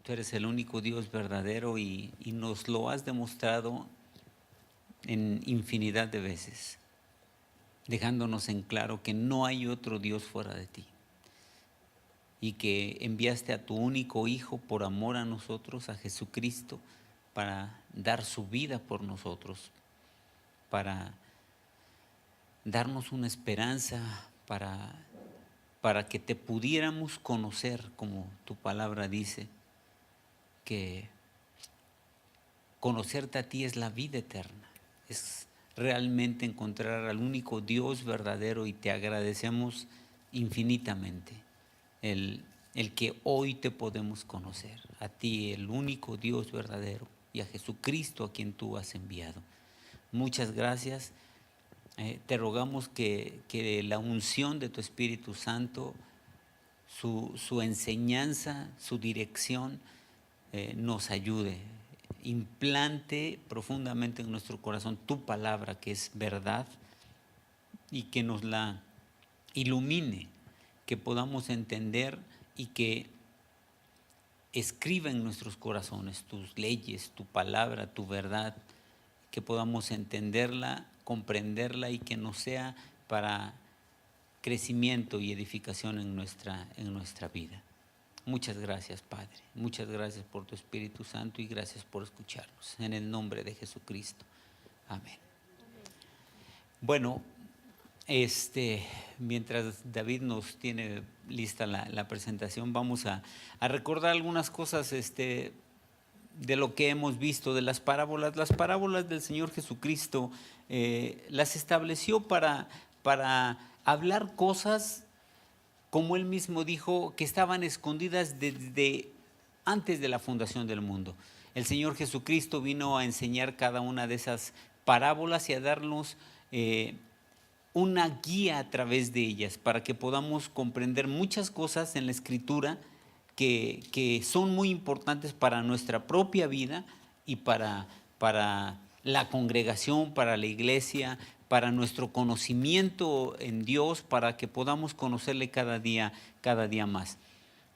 Tú eres el único Dios verdadero y nos lo has demostrado en infinidad de veces, dejándonos en claro que no hay otro Dios fuera de ti y que enviaste a tu único Hijo por amor a nosotros, a Jesucristo, para dar su vida por nosotros, para darnos una esperanza, para que te pudiéramos conocer, como tu palabra dice, que conocerte a ti es la vida eterna, es realmente encontrar al único Dios verdadero, y te agradecemos infinitamente el que hoy te podemos conocer, a ti, el único Dios verdadero, y a Jesucristo a quien tú has enviado. Muchas gracias. Te rogamos que la unción de tu Espíritu Santo, su enseñanza, su dirección, nos ayude, implante profundamente en nuestro corazón tu palabra, que es verdad, y que nos la ilumine, que podamos entender y que escriba en nuestros corazones tus leyes, tu palabra, tu verdad, que podamos entenderla, comprenderla, y que nos sea para crecimiento y edificación en nuestra vida. Muchas gracias, Padre. Muchas gracias por tu Espíritu Santo y gracias por escucharnos. En el nombre de Jesucristo. Amén. Bueno, mientras David nos tiene lista la presentación, vamos a recordar algunas cosas de lo que hemos visto de las parábolas. Las parábolas del Señor Jesucristo las estableció para hablar cosas, como él mismo dijo, que estaban escondidas desde antes de la fundación del mundo. El Señor Jesucristo vino a enseñar cada una de esas parábolas y a darnos una guía a través de ellas, para que podamos comprender muchas cosas en la Escritura que son muy importantes para nuestra propia vida y para la congregación, para la iglesia, para nuestro conocimiento en Dios, para que podamos conocerle cada día más.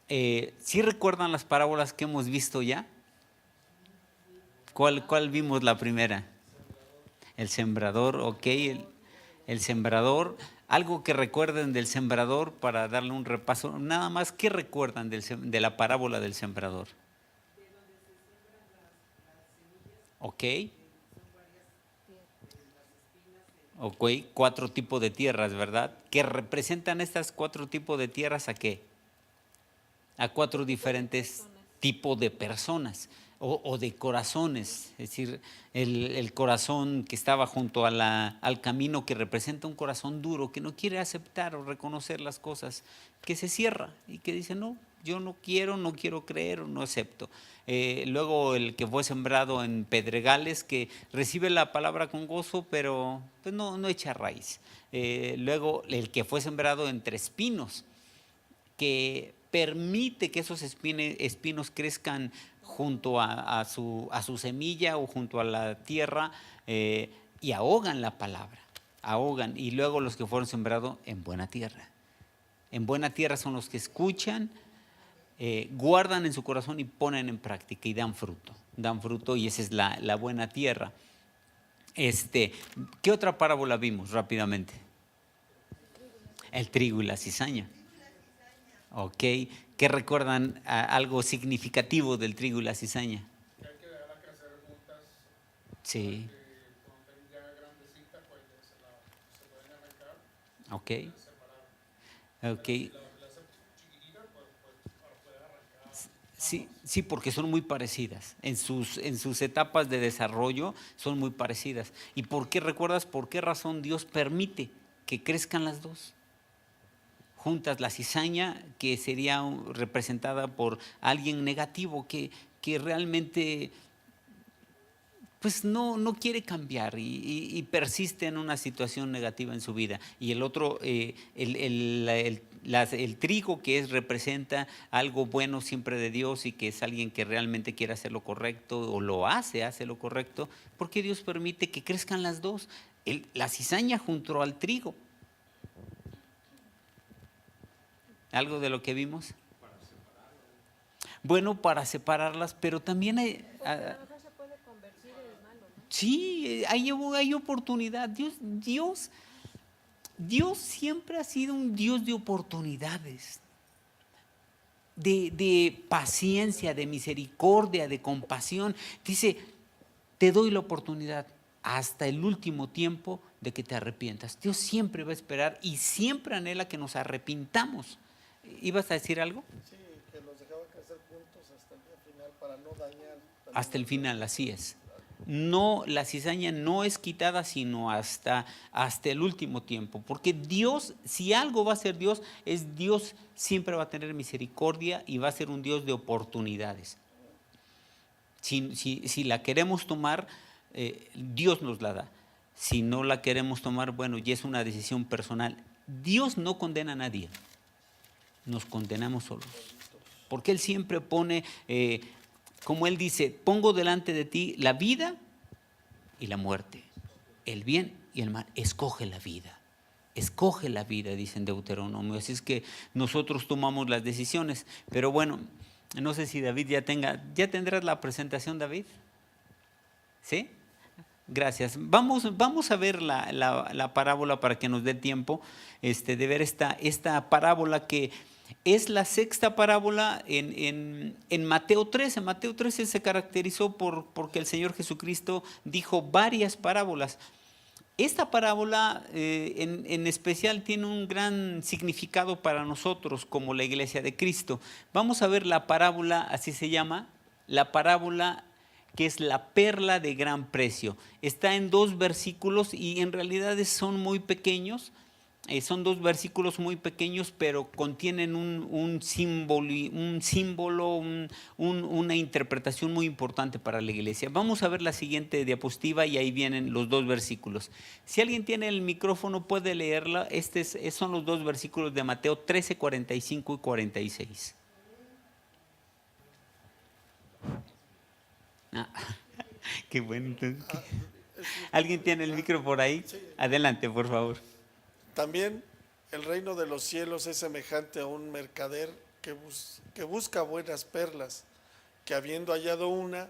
¿Sí recuerdan las parábolas que hemos visto ya? ¿Cuál vimos la primera? El sembrador, ok. El sembrador. Algo que recuerden del sembrador para darle un repaso. Nada más, ¿qué recuerdan de la parábola del sembrador? Ok. Ok, 4 tipos de tierras, ¿verdad? ¿Qué representan estas 4 tipos de tierras a qué? A 4 diferentes tipos de personas o de corazones. Es decir, el corazón que estaba junto al camino, que representa un corazón duro, que no quiere aceptar o reconocer las cosas, que se cierra y que dice, no, yo no quiero creer o no acepto. Luego el que fue sembrado en pedregales, que recibe la palabra con gozo, pero pues no echa raíz. Luego el que fue sembrado entre espinos, que permite que esos espinos crezcan junto a su semilla o junto a la tierra, y ahogan la palabra, ahogan. Y luego los que fueron sembrados en buena tierra. En buena tierra son los que escuchan, guardan en su corazón y ponen en práctica y dan fruto, y esa es la buena tierra. ¿Qué otra parábola vimos rápidamente? El trigo y la cizaña. Ok, ¿qué recuerdan algo significativo del trigo y la cizaña? Que hay que dejarlas crecer juntas. Sí. Cuando estén ya grandecitas, pues ya se pueden arrancar. Ok. Pueden separar. Ok. Si las chiquititas, pues las pueden arrancar. Sí, porque son muy parecidas. En sus etapas de desarrollo son muy parecidas. ¿Y por qué recuerdas por qué razón Dios permite que crezcan las dos juntas? La cizaña, que sería representada por alguien negativo, que realmente pues no quiere cambiar y persiste en una situación negativa en su vida. Y el otro, el trigo, que representa algo bueno siempre de Dios, y que es alguien que realmente quiere hacer lo correcto o lo hace lo correcto, porque Dios permite que crezcan las dos, la cizaña junto al trigo. ¿Algo de lo que vimos? bueno, para separarlas, pero también hay, Porque a lo mejor se puede convertir en el malo, ¿no? sí, hay oportunidad. Dios siempre ha sido un Dios de oportunidades, de paciencia, de misericordia, de compasión. Dice, te doy la oportunidad hasta el último tiempo de que te arrepientas. Dios siempre va a esperar y siempre anhela que nos arrepintamos. ¿Ibas a decir algo? Sí, que los dejaba crecer juntos hasta el día final para no dañar. Hasta el final, así es. No, la cizaña no es quitada sino hasta el último tiempo, porque Dios, si algo va a ser Dios, es Dios siempre va a tener misericordia y va a ser un Dios de oportunidades. Si la queremos tomar, Dios nos la da. Si no la queremos tomar, bueno, ya es una decisión personal. Dios no condena a nadie, nos condenamos solos, porque Él siempre pone, como Él dice, pongo delante de ti la vida y la muerte, el bien y el mal. Escoge la vida, dice en Deuteronomio. Así es que nosotros tomamos las decisiones. Pero bueno, no sé si David ya tendrás la presentación, David. ¿Sí? Gracias. Vamos a ver la parábola para que nos dé tiempo de ver esta parábola que es la sexta parábola en Mateo 13. Mateo 13 se caracterizó porque el Señor Jesucristo dijo varias parábolas. Esta parábola en especial tiene un gran significado para nosotros como la Iglesia de Cristo. Vamos a ver la parábola, así se llama, la parábola que es la perla de gran precio. Está en 2 versículos y en realidad son muy pequeños. Son 2 versículos muy pequeños, pero contienen un símbolo, una interpretación muy importante para la iglesia. Vamos a ver la siguiente diapositiva y ahí vienen los 2 versículos. Si alguien tiene el micrófono puede leerla. Son los 2 versículos de Mateo 13, 45 y 46. Qué bueno. ¿Alguien tiene el micro por ahí? Sí. Adelante, por favor. También el reino de los cielos es semejante a un mercader que busca buenas perlas, que habiendo hallado una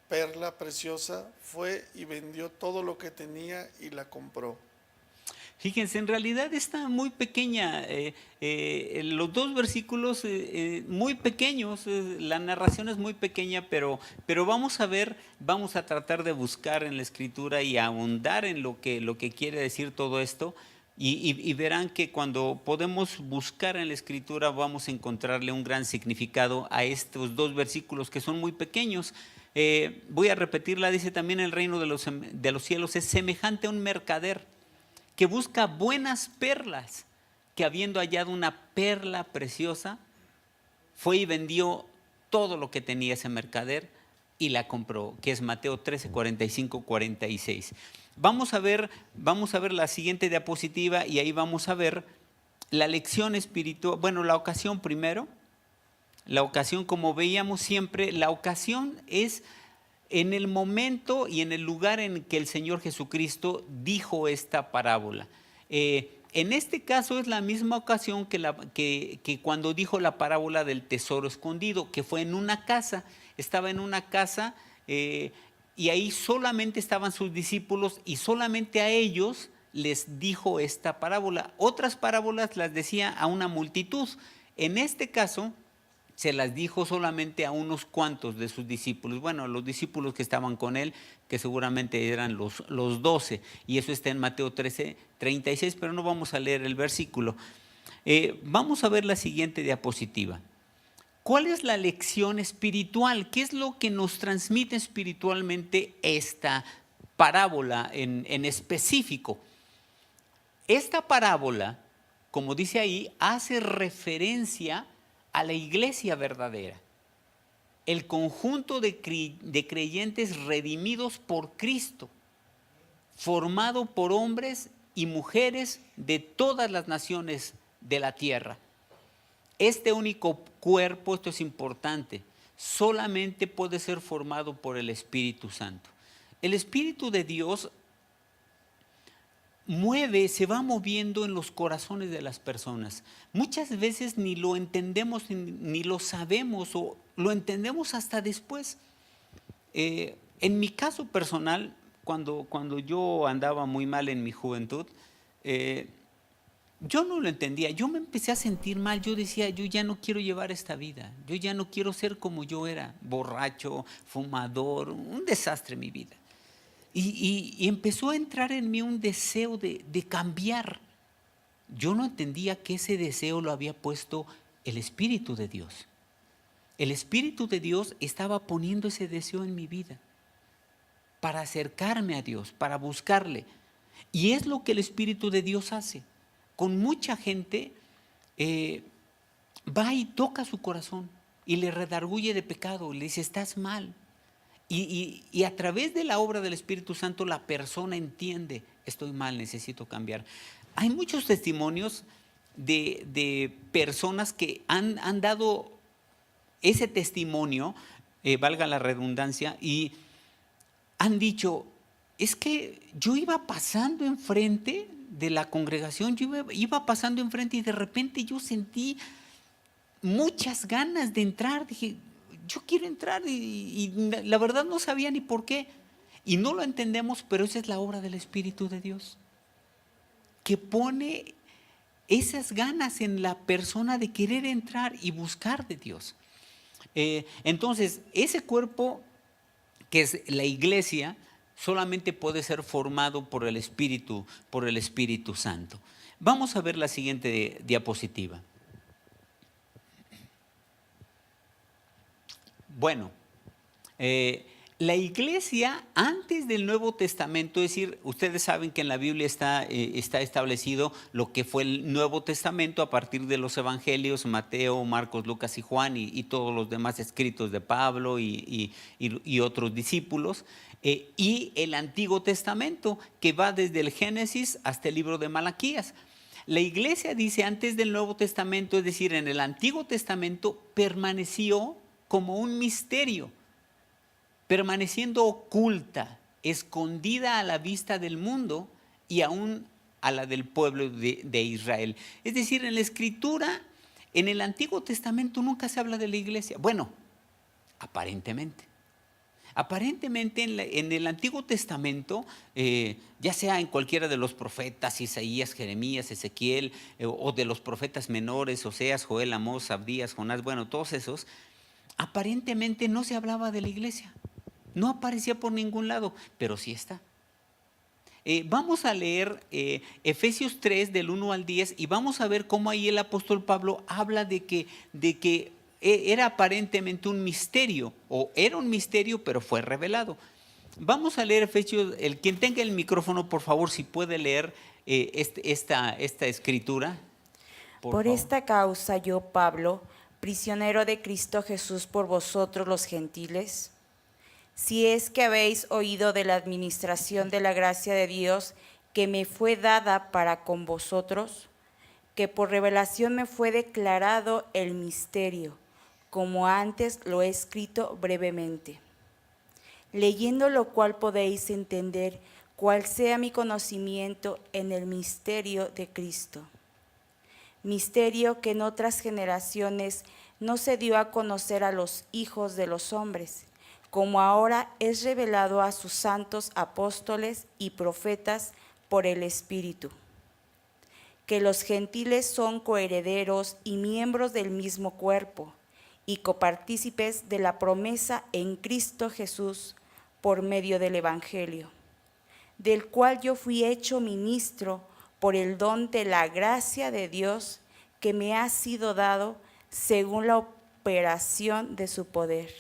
perla preciosa, fue y vendió todo lo que tenía y la compró. Fíjense, en realidad está muy pequeña, los 2 versículos muy pequeños, la narración es muy pequeña, pero vamos a tratar de buscar en la Escritura y ahondar en lo que quiere decir todo esto. Y verán que cuando podemos buscar en la Escritura vamos a encontrarle un gran significado a estos 2 versículos que son muy pequeños. Voy a repetirla, dice también el reino de los cielos es semejante a un mercader que busca buenas perlas, que habiendo hallado una perla preciosa, fue y vendió todo lo que tenía ese mercader y la compró, que es Mateo 13, 45, 46. Vamos a ver la siguiente diapositiva y ahí vamos a ver la lección espiritual, bueno, la ocasión primero. La ocasión, como veíamos siempre, la ocasión es en el momento y en el lugar en que el Señor Jesucristo dijo esta parábola. En este caso es la misma ocasión que cuando dijo la parábola del tesoro escondido, que fue en una casa. Estaba en una casa y ahí solamente estaban sus discípulos y solamente a ellos les dijo esta parábola. Otras parábolas las decía a una multitud. En este caso se las dijo solamente a unos cuantos de sus discípulos. Bueno, los discípulos que estaban con él, que seguramente eran los 12, y eso está en Mateo 13, 36, pero no vamos a leer el versículo. Vamos a ver la siguiente diapositiva. ¿Cuál es la lección espiritual? ¿Qué es lo que nos transmite espiritualmente esta parábola en específico? Esta parábola, como dice ahí, hace referencia a la iglesia verdadera, el conjunto de creyentes redimidos por Cristo, formado por hombres y mujeres de todas las naciones de la tierra. Este único cuerpo, esto es importante, solamente puede ser formado por el Espíritu Santo. El Espíritu de Dios se va moviendo en los corazones de las personas. Muchas veces ni lo entendemos ni lo sabemos lo entendemos hasta después. En mi caso personal, cuando yo andaba muy mal en mi juventud, yo no lo entendía, yo me empecé a sentir mal, yo decía, yo ya no quiero llevar esta vida, yo ya no quiero ser como yo era, borracho, fumador, un desastre mi vida. Y empezó a entrar en mí un deseo de cambiar. Yo no entendía que ese deseo lo había puesto el Espíritu de Dios. El Espíritu de Dios estaba poniendo ese deseo en mi vida para acercarme a Dios, para buscarle. Y es lo que el Espíritu de Dios hace. Con mucha gente va y toca su corazón y le redarguye de pecado, le dice, estás mal. Y a través de la obra del Espíritu Santo la persona entiende, estoy mal, necesito cambiar. Hay muchos testimonios de personas que han dado ese testimonio, valga la redundancia, y han dicho, es que yo iba pasando enfrente de la congregación, yo iba pasando enfrente y de repente yo sentí muchas ganas de entrar, dije, yo quiero entrar y la verdad no sabía ni por qué. Y no lo entendemos, pero esa es la obra del Espíritu de Dios, que pone esas ganas en la persona de querer entrar y buscar de Dios. Entonces, ese cuerpo que es la iglesia solamente puede ser formado por el Espíritu Santo. Vamos a ver la siguiente diapositiva. Bueno, la iglesia antes del Nuevo Testamento, es decir, ustedes saben que en la Biblia está establecido lo que fue el Nuevo Testamento a partir de los Evangelios, Mateo, Marcos, Lucas y Juan y todos los demás escritos de Pablo y otros discípulos, y el Antiguo Testamento que va desde el Génesis hasta el libro de Malaquías. La iglesia dice antes del Nuevo Testamento, es decir, en el Antiguo Testamento permaneció como un misterio, permaneciendo oculta, escondida a la vista del mundo y aún a la del pueblo de Israel. Es decir, en la Escritura, en el Antiguo Testamento nunca se habla de la iglesia. Bueno, aparentemente. Aparentemente en el Antiguo Testamento, ya sea en cualquiera de los profetas, Isaías, Jeremías, Ezequiel, o de los profetas menores, Oseas, Joel, Amós, Abdías, Jonás, bueno, todos esos, aparentemente no se hablaba de la iglesia. No aparecía por ningún lado, pero sí está. Vamos a leer Efesios 3 del 1 al 10 y vamos a ver cómo ahí el apóstol Pablo habla de que era aparentemente un misterio, o era un misterio, pero fue revelado. Vamos a leer Efesios, quien tenga el micrófono, por favor, si puede leer esta escritura. Por favor. esta causa yo, Pablo, prisionero de Cristo Jesús por vosotros los gentiles, si es que habéis oído de la administración de la gracia de Dios que me fue dada para con vosotros, que por revelación me fue declarado el misterio, como antes lo he escrito brevemente. Leyendo lo cual podéis entender cuál sea mi conocimiento en el misterio de Cristo. Misterio que en otras generaciones no se dio a conocer a los hijos de los hombres, como ahora es revelado a sus santos apóstoles y profetas por el Espíritu, que los gentiles son coherederos y miembros del mismo cuerpo, y copartícipes de la promesa en Cristo Jesús por medio del Evangelio, del cual yo fui hecho ministro por el don de la gracia de Dios que me ha sido dado según la operación de su poder.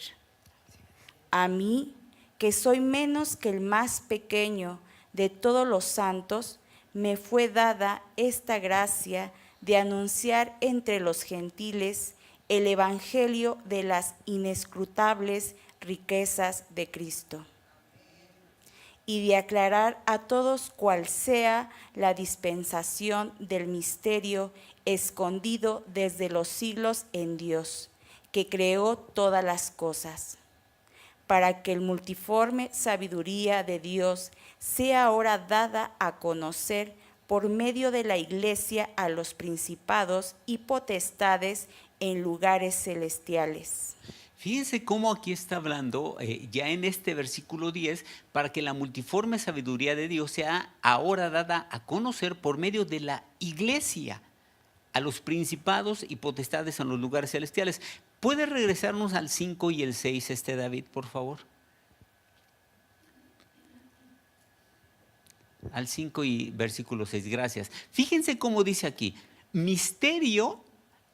A mí, que soy menos que el más pequeño de todos los santos, me fue dada esta gracia de anunciar entre los gentiles el evangelio de las inescrutables riquezas de Cristo, y de aclarar a todos cuál sea la dispensación del misterio escondido desde los siglos en Dios, que creó todas las cosas, para que el multiforme sabiduría de Dios sea ahora dada a conocer por medio de la Iglesia a los principados y potestades en lugares celestiales. Fíjense cómo aquí está hablando ya en este versículo 10, para que la multiforme sabiduría de Dios sea ahora dada a conocer por medio de la iglesia a los principados y potestades en los lugares celestiales. ¿Puede regresarnos al 5 y el 6, David, por favor? Al 5 y versículo 6, gracias. Fíjense cómo dice aquí: misterio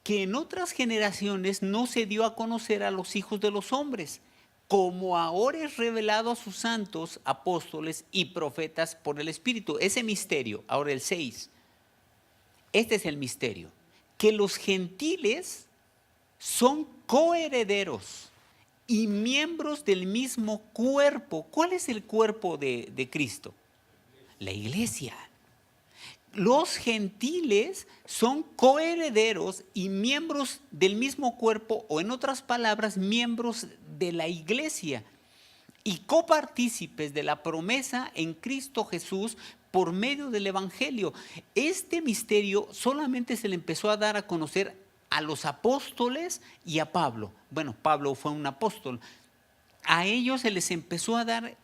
que en otras generaciones no se dio a conocer a los hijos de los hombres, como ahora es revelado a sus santos, apóstoles y profetas por el Espíritu. Ese misterio, ahora el 6, este es el misterio, que los gentiles son coherederos y miembros del mismo cuerpo. ¿Cuál es el cuerpo de Cristo? La iglesia. Los gentiles son coherederos y miembros del mismo cuerpo, o en otras palabras, miembros de la iglesia, y copartícipes de la promesa en Cristo Jesús por medio del Evangelio. Este misterio solamente se le empezó a dar a conocer a los apóstoles y a Pablo. Bueno, Pablo fue un apóstol. A ellos se les empezó a dar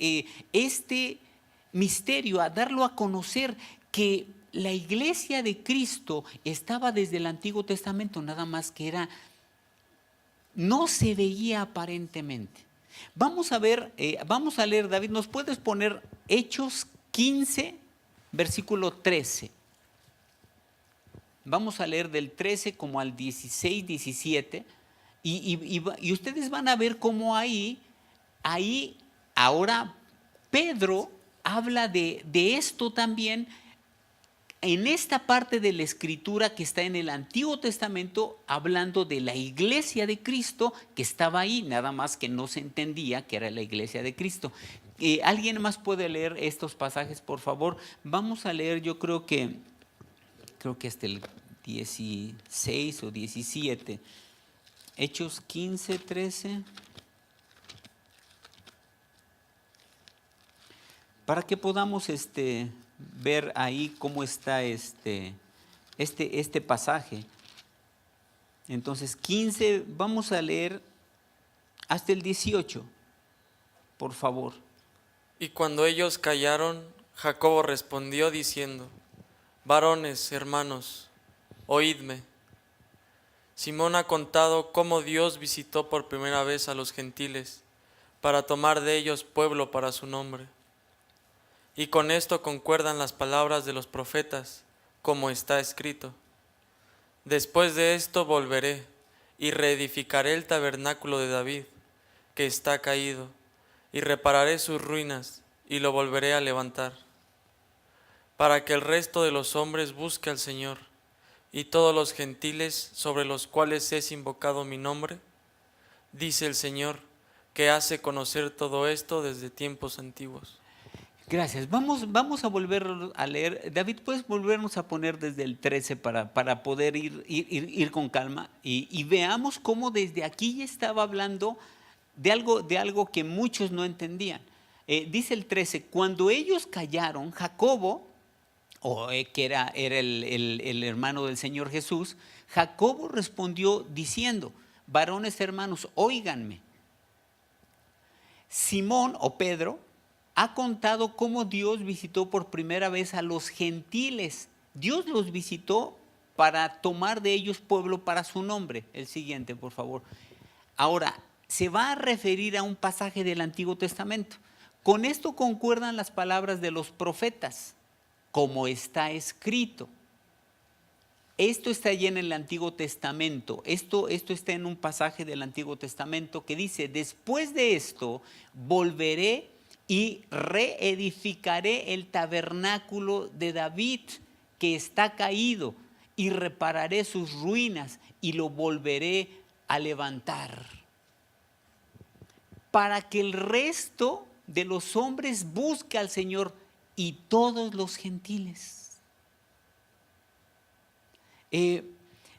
este misterio, a darlo a conocer, que la iglesia de Cristo estaba desde el Antiguo Testamento, nada más que no se veía aparentemente. Vamos a ver, vamos a leer, David, ¿nos puedes poner Hechos 15, versículo 13? Vamos a leer del 13 como al 16, 17, y ustedes van a ver cómo ahí ahora Pedro habla de esto también, en esta parte de la escritura que está en el Antiguo Testamento, hablando de la iglesia de Cristo que estaba ahí, nada más que no se entendía que era la iglesia de Cristo. ¿Alguien más puede leer estos pasajes, por favor? Vamos a leer, yo creo que hasta el 16 o 17. Hechos 15, 13. Para que podamos ver ahí cómo está este pasaje. Entonces 15, vamos a leer hasta el 18, por favor. Y cuando ellos callaron, Jacobo respondió diciendo: varones, hermanos, oídme. Simón ha contado cómo Dios visitó por primera vez a los gentiles para tomar de ellos pueblo para su nombre. Y con esto concuerdan las palabras de los profetas, como está escrito: después de esto volveré y reedificaré el tabernáculo de David, que está caído, y repararé sus ruinas y lo volveré a levantar, para que el resto de los hombres busque al Señor, y todos los gentiles sobre los cuales es invocado mi nombre, dice el Señor, que hace conocer todo esto desde tiempos antiguos. Gracias. Vamos a volver a leer. David, ¿puedes volvernos a poner desde el 13 para poder ir con calma? Y veamos cómo desde aquí ya estaba hablando de algo que muchos no entendían. Dice el 13, cuando ellos callaron, Jacobo, que era el hermano del Señor Jesús, Jacobo respondió diciendo: varones hermanos, óiganme. Simón o Pedro ha contado cómo Dios visitó por primera vez a los gentiles. Dios los visitó para tomar de ellos pueblo para su nombre. El siguiente, por favor. Ahora, se va a referir a un pasaje del Antiguo Testamento. Con esto concuerdan las palabras de los profetas, como está escrito. Esto está allí en el Antiguo Testamento. Esto está en un pasaje del Antiguo Testamento que dice: después de esto volveré y reedificaré el tabernáculo de David, que está caído, y repararé sus ruinas y lo volveré a levantar, para que el resto de los hombres busque al Señor, y todos los gentiles.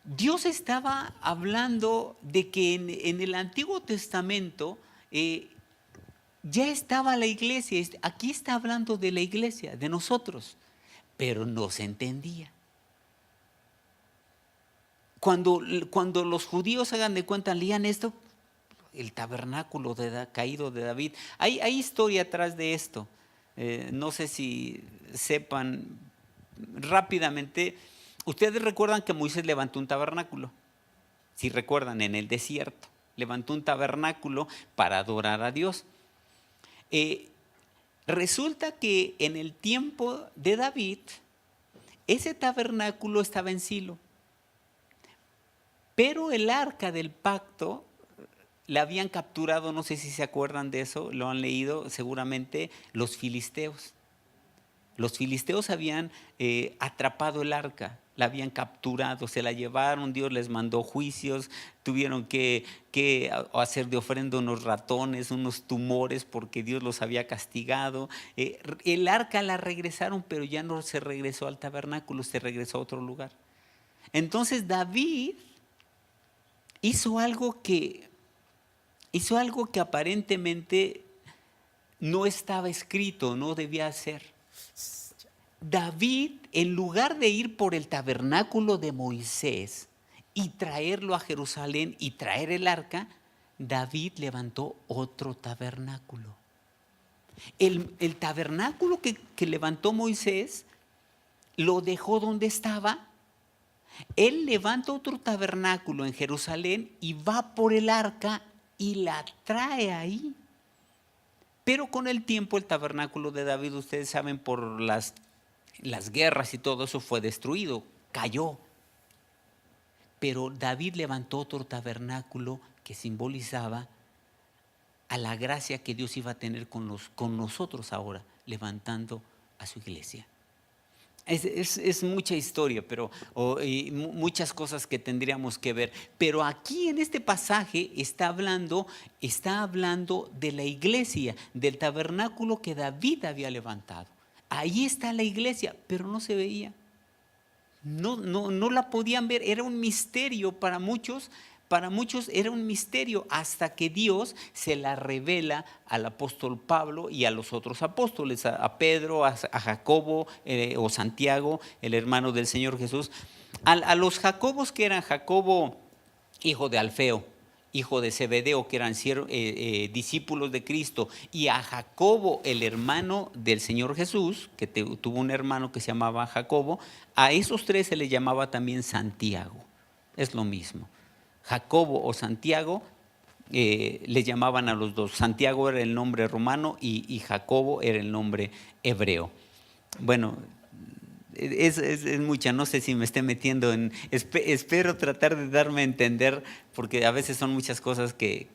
Dios estaba hablando de que en el Antiguo Testamento ya estaba la iglesia. Aquí está hablando de la iglesia, de nosotros, pero no se entendía. Cuando los judíos, hagan de cuenta, leían esto, el tabernáculo caído de David. Hay historia atrás de esto. No sé si sepan rápidamente. Ustedes recuerdan que Moisés levantó un tabernáculo. Si recuerdan, en el desierto. Levantó un tabernáculo para adorar a Dios. Resulta que en el tiempo de David, ese tabernáculo estaba en Silo. Pero el arca del pacto la habían capturado, no sé si se acuerdan de eso, lo han leído seguramente, los filisteos. Los filisteos habían atrapado el arca, la habían capturado, se la llevaron, Dios les mandó juicios, tuvieron que hacer de ofrenda unos ratones, unos tumores, porque Dios los había castigado. El arca la regresaron, pero ya no se regresó al tabernáculo, se regresó a otro lugar. Entonces David hizo algo que aparentemente no estaba escrito, no debía hacer. David, en lugar de ir por el tabernáculo de Moisés y traerlo a Jerusalén y traer el arca, David levantó otro tabernáculo. El tabernáculo que levantó Moisés lo dejó donde estaba. Él levanta otro tabernáculo en Jerusalén y va por el arca y la trae ahí. Pero con el tiempo el tabernáculo de David, ustedes saben, por las guerras y todo eso fue destruido, cayó. Pero David levantó otro tabernáculo que simbolizaba a la gracia que Dios iba a tener con nosotros ahora, levantando a su iglesia. Es mucha historia, y muchas cosas que tendríamos que ver. Pero aquí en este pasaje está hablando de la iglesia, del tabernáculo que David había levantado. Ahí está la iglesia, pero no se veía. No la podían ver, era un misterio para muchos. Para muchos era un misterio hasta que Dios se la revela al apóstol Pablo y a los otros apóstoles, a Pedro, a Jacobo o Santiago, el hermano del Señor Jesús. A los Jacobos, que eran Jacobo, hijo de Alfeo, hijo de Zebedeo, que eran discípulos de Cristo, y a Jacobo, el hermano del Señor Jesús, que tuvo un hermano que se llamaba Jacobo, a esos tres se les llamaba también Santiago. Es lo mismo. Jacobo o Santiago les llamaban a los dos. Santiago era el nombre romano y Jacobo era el nombre hebreo. Bueno, es mucha, no sé si me esté metiendo en... Espero tratar de darme a entender, porque a veces son muchas cosas que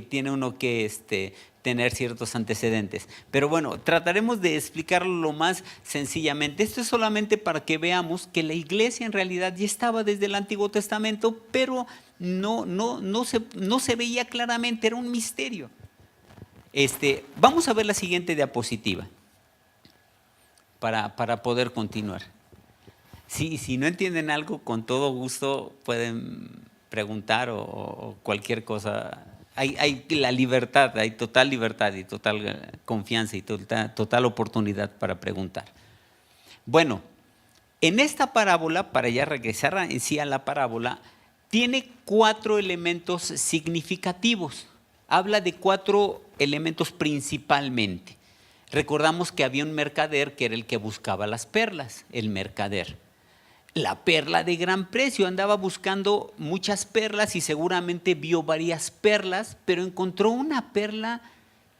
tiene uno que tener ciertos antecedentes. Pero bueno, trataremos de explicarlo lo más sencillamente. Esto es solamente para que veamos que la iglesia en realidad ya estaba desde el Antiguo Testamento, pero no se veía claramente, era un misterio. Vamos a ver la siguiente diapositiva para poder continuar. Si no entienden algo, con todo gusto pueden preguntar o cualquier cosa. Hay la libertad, hay total libertad y total confianza y total oportunidad para preguntar. Bueno, en esta parábola, para ya regresar en sí a la parábola, tiene 4 elementos significativos. Habla de 4 elementos principalmente. Recordamos que había un mercader que era el que buscaba las perlas, el mercader. La perla de gran precio, andaba buscando muchas perlas y seguramente vio varias perlas, pero encontró una perla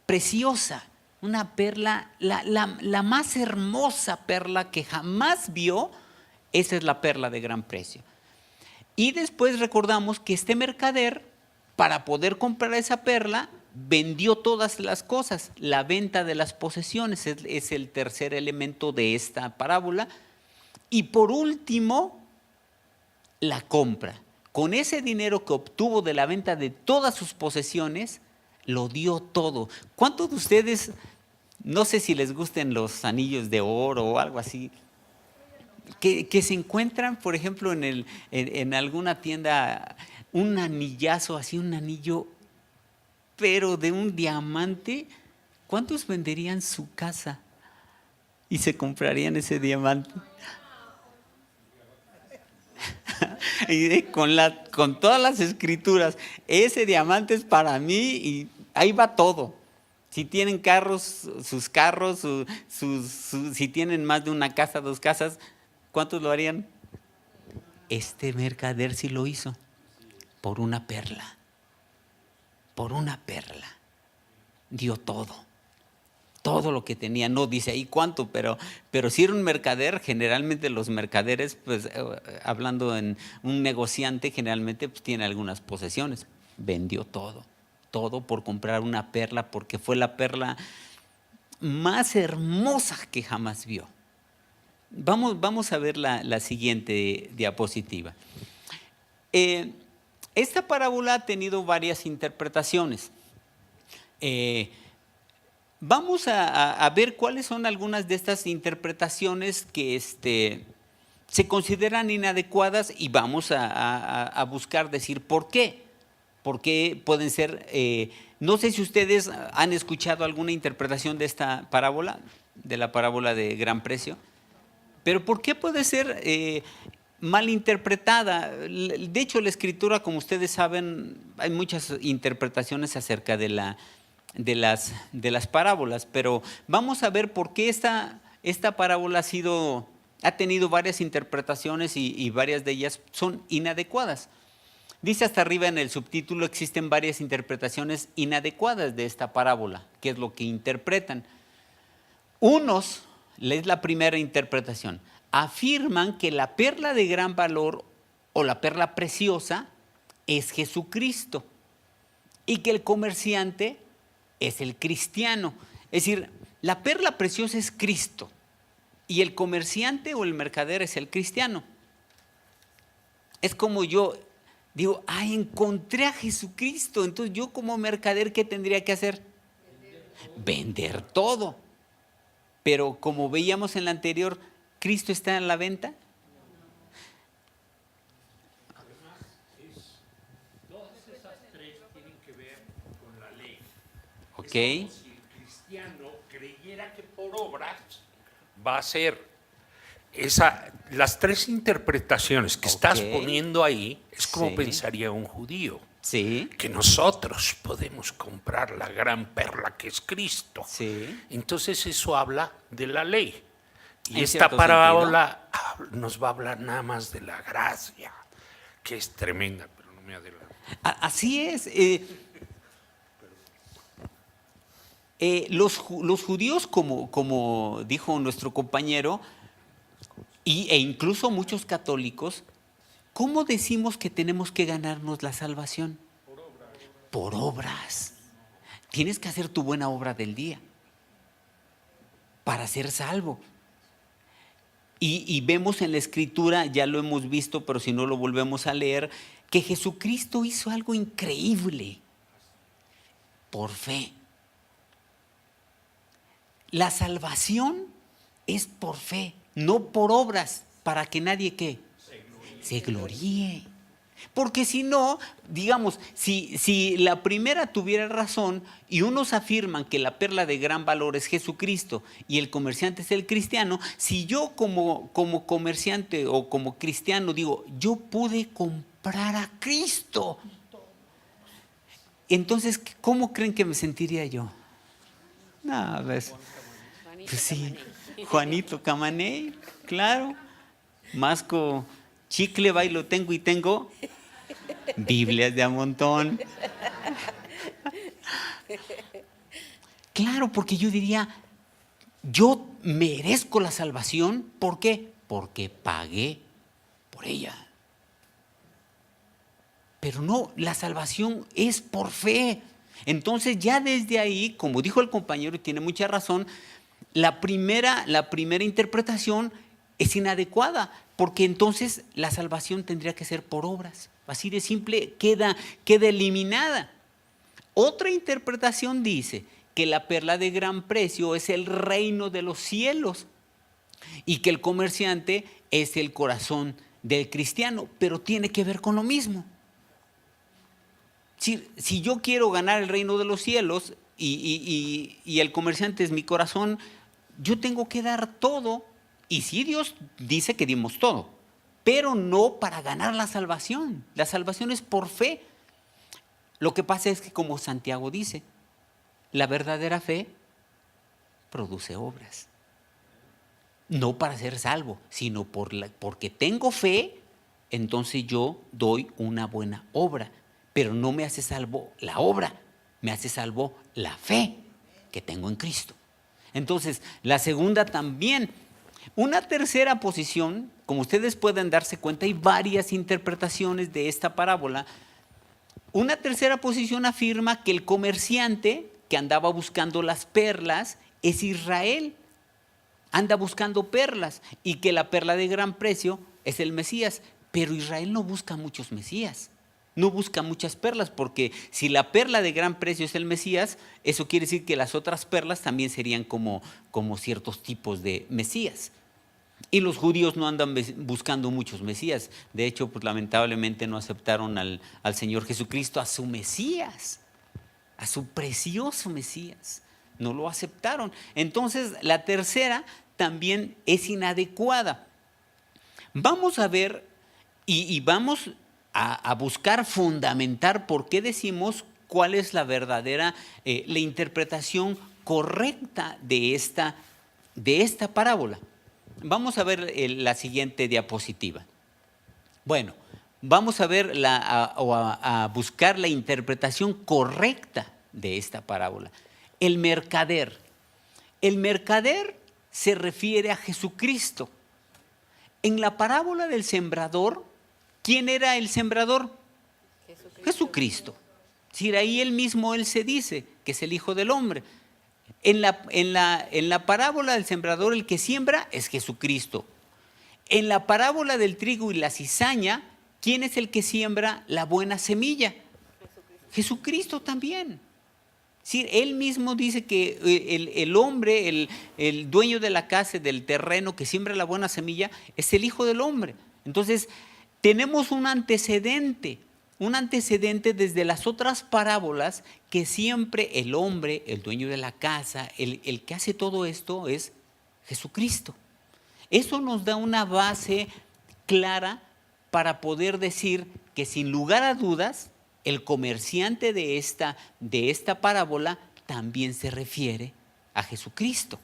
preciosa, una perla, la más hermosa perla que jamás vio. Esa es la perla de gran precio. Y después recordamos que este mercader, para poder comprar esa perla, vendió todas las cosas. La venta de las posesiones es el tercer elemento de esta parábola. Y por último, la compra. Con ese dinero que obtuvo de la venta de todas sus posesiones, lo dio todo. ¿Cuántos de ustedes, no sé si les gusten los anillos de oro o algo así, que se encuentran, por ejemplo, en alguna tienda, un anillazo, así un anillo, pero de un diamante? ¿Cuántos venderían su casa y se comprarían ese diamante? Y con todas las escrituras, ese diamante es para mí y ahí va todo. Si tienen carros, sus carros, si tienen más de una casa, 2 casas, ¿cuántos lo harían? Este mercader sí lo hizo por una perla. Por una perla. Dio todo lo que tenía. No dice ahí cuánto, pero si era un mercader, generalmente los mercaderes, pues hablando en un negociante, generalmente pues, tiene algunas posesiones. Vendió todo por comprar una perla, porque fue la perla más hermosa que jamás vio. Vamos a ver la siguiente diapositiva. Esta parábola ha tenido varias interpretaciones. Vamos a ver cuáles son algunas de estas interpretaciones que se consideran inadecuadas y vamos a buscar decir por qué. Porque pueden ser, no sé si ustedes han escuchado alguna interpretación de esta parábola, de la parábola de gran precio, pero ¿por qué puede ser mal interpretada? De hecho, la escritura, como ustedes saben, hay muchas interpretaciones acerca de las parábolas, pero vamos a ver por qué esta parábola ha tenido varias interpretaciones y varias de ellas son inadecuadas. Dice hasta arriba en el subtítulo, existen varias interpretaciones inadecuadas de esta parábola, que es lo que interpretan. Unos, es la primera interpretación, afirman que la perla de gran valor o la perla preciosa es Jesucristo y que el comerciante es el cristiano. Es decir, la perla preciosa es Cristo y el comerciante o el mercader es el cristiano. Es como yo digo, encontré a Jesucristo, entonces yo como mercader, ¿qué tendría que hacer? Vender todo. Pero como veíamos en la anterior, ¿Cristo está en la venta? Todas esas 3 tienen que ver con la ley. Ok. Es como si el cristiano creyera que por obras va a ser las 3 interpretaciones que estás poniendo ahí, es como pensaría un judío. Sí. Que nosotros podemos comprar la gran perla que es Cristo. Sí. Entonces eso habla de la ley. Y En esta cierto parábola nos va a hablar nada más de la gracia, que es tremenda, pero no me adelanto. Así es. Los judíos, como dijo nuestro compañero, e incluso muchos católicos, ¿cómo decimos que tenemos que ganarnos la salvación? Por obras. Tienes que hacer tu buena obra del día para ser salvo. Y vemos en la escritura, ya lo hemos visto, pero si no lo volvemos a leer, que Jesucristo hizo algo increíble por fe. La salvación es por fe, no por obras, para que nadie ¿qué? Se gloríe. Porque si no, digamos, si la primera tuviera razón y unos afirman que la perla de gran valor es Jesucristo y el comerciante es el cristiano, si yo como comerciante o como cristiano digo, yo pude comprar a Cristo, entonces, ¿cómo creen que me sentiría yo? No, pues sí, Juanito Camaney, claro, masco chicle, bailo, tengo y tengo Biblias de a montón. Claro, porque yo diría, yo merezco la salvación, ¿por qué? Porque pagué por ella. Pero no, la salvación es por fe. Entonces ya desde ahí, como dijo el compañero y tiene mucha razón, la primera interpretación es inadecuada, porque entonces la salvación tendría que ser por obras. Así de simple queda eliminada. Otra interpretación dice que la perla de gran precio es el reino de los cielos y que el comerciante es el corazón del cristiano, pero tiene que ver con lo mismo. Si yo quiero ganar el reino de los cielos y el comerciante es mi corazón, yo tengo que dar todo. Y sí, Dios dice que dimos todo, pero no para ganar la salvación. La salvación es por fe. Lo que pasa es que, como Santiago dice, la verdadera fe produce obras. No para ser salvo, sino porque tengo fe, entonces yo doy una buena obra. Pero no me hace salvo la obra, me hace salvo la fe que tengo en Cristo. Entonces, la segunda también. Una tercera posición, como ustedes pueden darse cuenta, hay varias interpretaciones de esta parábola. Una tercera posición afirma que el comerciante que andaba buscando las perlas es Israel. Anda buscando perlas y que la perla de gran precio es el Mesías. Pero Israel no busca muchos Mesías, no busca muchas perlas, porque si la perla de gran precio es el Mesías, eso quiere decir que las otras perlas también serían como ciertos tipos de Mesías. Y los judíos no andan buscando muchos Mesías. De hecho, pues lamentablemente no aceptaron al Señor Jesucristo, a su Mesías, a su precioso Mesías. No lo aceptaron. Entonces, la tercera también es inadecuada. Vamos a ver y vamos a buscar fundamentar por qué decimos cuál es la verdadera, la interpretación correcta de esta parábola. Vamos a ver la siguiente diapositiva. Bueno, vamos a ver a buscar la interpretación correcta de esta parábola. El mercader. El mercader se refiere a Jesucristo. En la parábola del sembrador, ¿quién era el sembrador? Jesucristo. Si ahí él se dice que es el Hijo del Hombre. En la parábola del sembrador, el que siembra es Jesucristo. En la parábola del trigo y la cizaña, ¿quién es el que siembra la buena semilla? Jesucristo también. Sí, él mismo dice que el hombre, el dueño de la casa, del terreno que siembra la buena semilla, es el Hijo del Hombre. Entonces, tenemos un antecedente desde las otras parábolas, que siempre el hombre, el dueño de la casa, el que hace todo esto es Jesucristo. Eso nos da una base clara para poder decir que, sin lugar a dudas, el comerciante de esta parábola también se refiere a Jesucristo.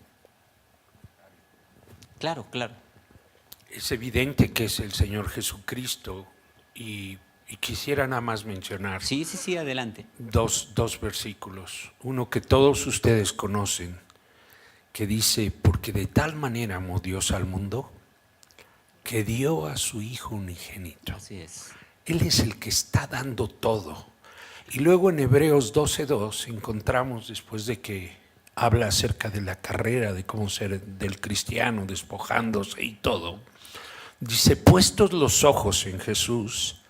Claro, claro. Es evidente que es el Señor Jesucristo y quisiera nada más mencionar Sí, adelante. dos versículos. Uno que todos ustedes conocen, que dice: porque de tal manera amó Dios al mundo, que dio a su Hijo unigénito. Así es. Él es el que está dando todo. Y luego en Hebreos 12:2 encontramos, después de que habla acerca de la carrera, de cómo ser del cristiano, despojándose y todo, dice: puestos los ojos en Jesús,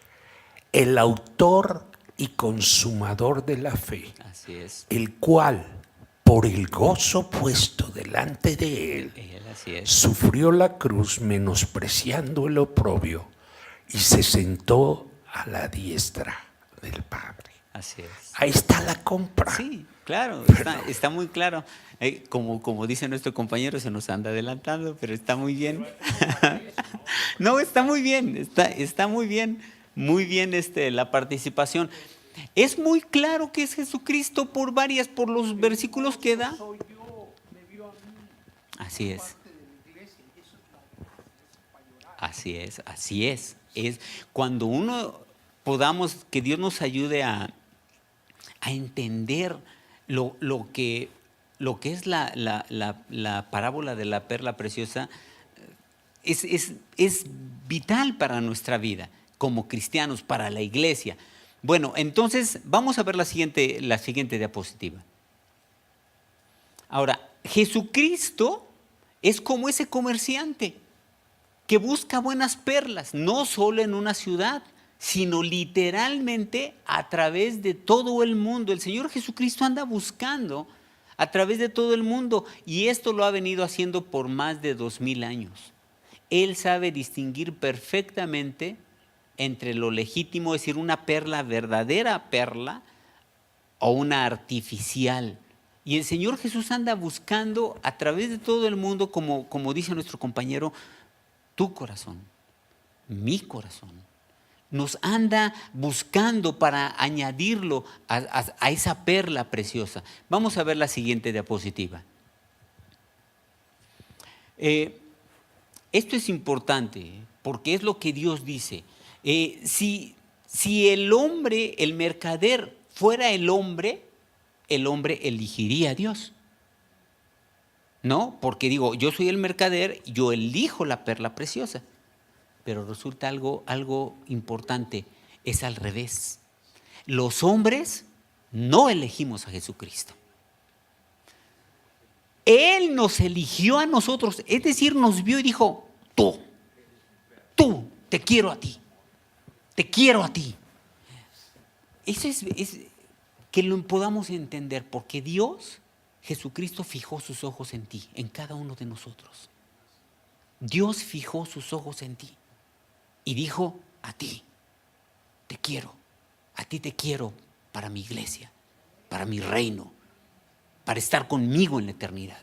el autor y consumador de la fe, Así es. el cual, por el gozo puesto delante de él, Así es. sufrió la cruz, menospreciando el oprobio, y se sentó a la diestra del Padre. Así es. Ahí está la compra. Sí, claro, está muy claro. Como dice nuestro compañero, se nos anda adelantando, pero está muy bien. No, está muy bien, está muy bien. Muy bien la participación. Es muy claro que es Jesucristo por los versículos que da. Así es. Así es. Es cuando que Dios nos ayude a entender lo que es la parábola de la perla preciosa, es vital para nuestra vida como cristianos, para la iglesia. Bueno, entonces vamos a ver la siguiente diapositiva. Ahora, Jesucristo es como ese comerciante que busca buenas perlas, no solo en una ciudad, sino literalmente a través de todo el mundo. El Señor Jesucristo anda buscando a través de todo el mundo, y esto lo ha venido haciendo por más de 2000 años. Él sabe distinguir perfectamente entre lo legítimo, es decir, una perla, verdadera perla, o una artificial. Y el Señor Jesús anda buscando a través de todo el mundo, como dice nuestro compañero, tu corazón. mi corazón. Nos anda buscando para añadirlo a esa perla preciosa. Vamos a ver la siguiente diapositiva. Esto es importante porque es lo que Dios dice. Si el hombre, el mercader, fuera el hombre elegiría a Dios. ¿No? Porque digo, yo soy el mercader, yo elijo la perla preciosa. Pero resulta algo importante, es al revés. Los hombres no elegimos a Jesucristo. Él nos eligió a nosotros, es decir, nos vio y dijo, tú, te quiero a ti, te quiero a ti. Eso es que lo podamos entender, porque Dios, Jesucristo, fijó sus ojos en ti, en cada uno de nosotros. Dios fijó sus ojos en ti y dijo, a ti te quiero, a ti te quiero para mi iglesia, para mi reino, para estar conmigo en la eternidad.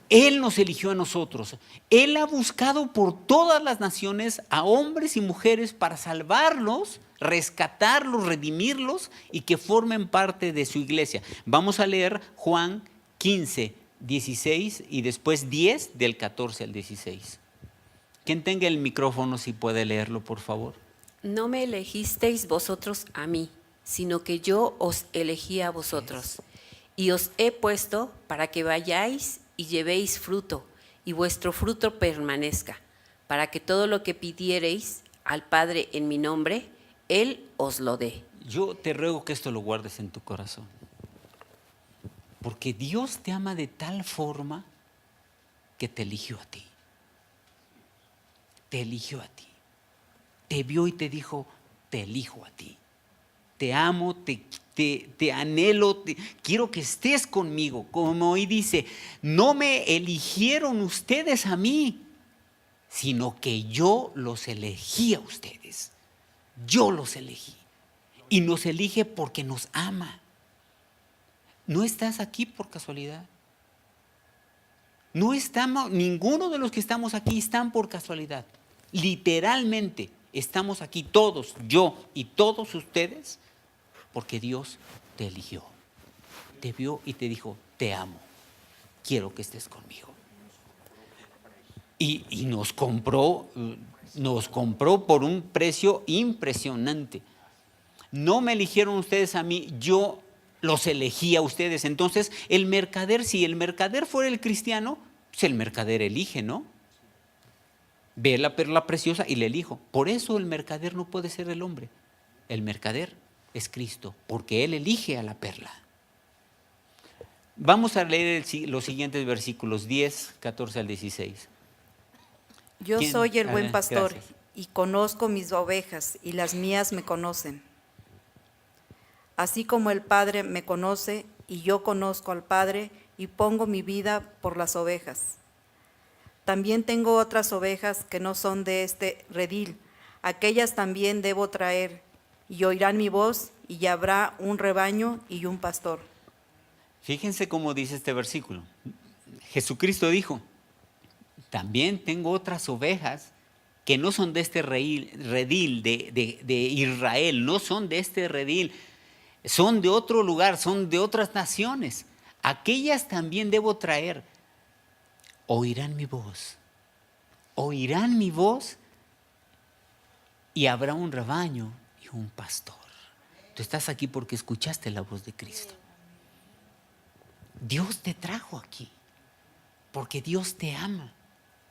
Él nos eligió a nosotros. Él ha buscado por todas las naciones a hombres y mujeres para salvarlos, rescatarlos, redimirlos y que formen parte de su iglesia. Vamos a leer Juan 15, 16 y después 10 del 14 al 16. Quien tenga el micrófono, si puede leerlo, por favor. No me elegisteis vosotros a mí, sino que yo os elegí a vosotros. Y os he puesto para que vayáis y llevéis fruto, y vuestro fruto permanezca, para que todo lo que pidiereis al Padre en mi nombre, Él os lo dé. Yo te ruego que esto lo guardes en tu corazón. Porque Dios te ama de tal forma que te eligió a ti. Te eligió a ti. Te vio y te dijo, te elijo a ti. Te amo, te anhelo, quiero que estés conmigo. Como hoy dice, no me eligieron ustedes a mí, sino que yo los elegí a ustedes. Yo los elegí. Y nos elige porque nos ama. No estás aquí por casualidad. No estamos, ninguno de los que estamos aquí están por casualidad. Literalmente estamos aquí todos, yo y todos ustedes, porque Dios te eligió. Te vio y te dijo, te amo, quiero que estés conmigo. Y nos compró por un precio impresionante. No me eligieron ustedes a mí, yo los elegí a ustedes. Entonces, el mercader, si el mercader fuera el cristiano, pues el mercader elige, ¿no? Ve la perla preciosa y le elijo. Por eso el mercader no puede ser el hombre. El mercader es Cristo, porque Él elige a la perla. Vamos a leer los siguientes versículos, 10, 14 al 16. Yo ¿Quién? soy el buen Ah, pastor gracias. y conozco mis ovejas y las mías me conocen. Así como el Padre me conoce y yo conozco al Padre y pongo mi vida por las ovejas. También tengo otras ovejas que no son de este redil. Aquellas también debo traer y oirán mi voz y habrá un rebaño y un pastor. Fíjense cómo dice este versículo. Jesucristo dijo, también tengo otras ovejas que no son de este redil de Israel, no son de este redil, son de otro lugar, son de otras naciones. Aquellas también debo traer. Oirán mi voz y habrá un rebaño y un pastor. Tú estás aquí porque escuchaste la voz de Cristo. Dios te trajo aquí porque Dios te ama.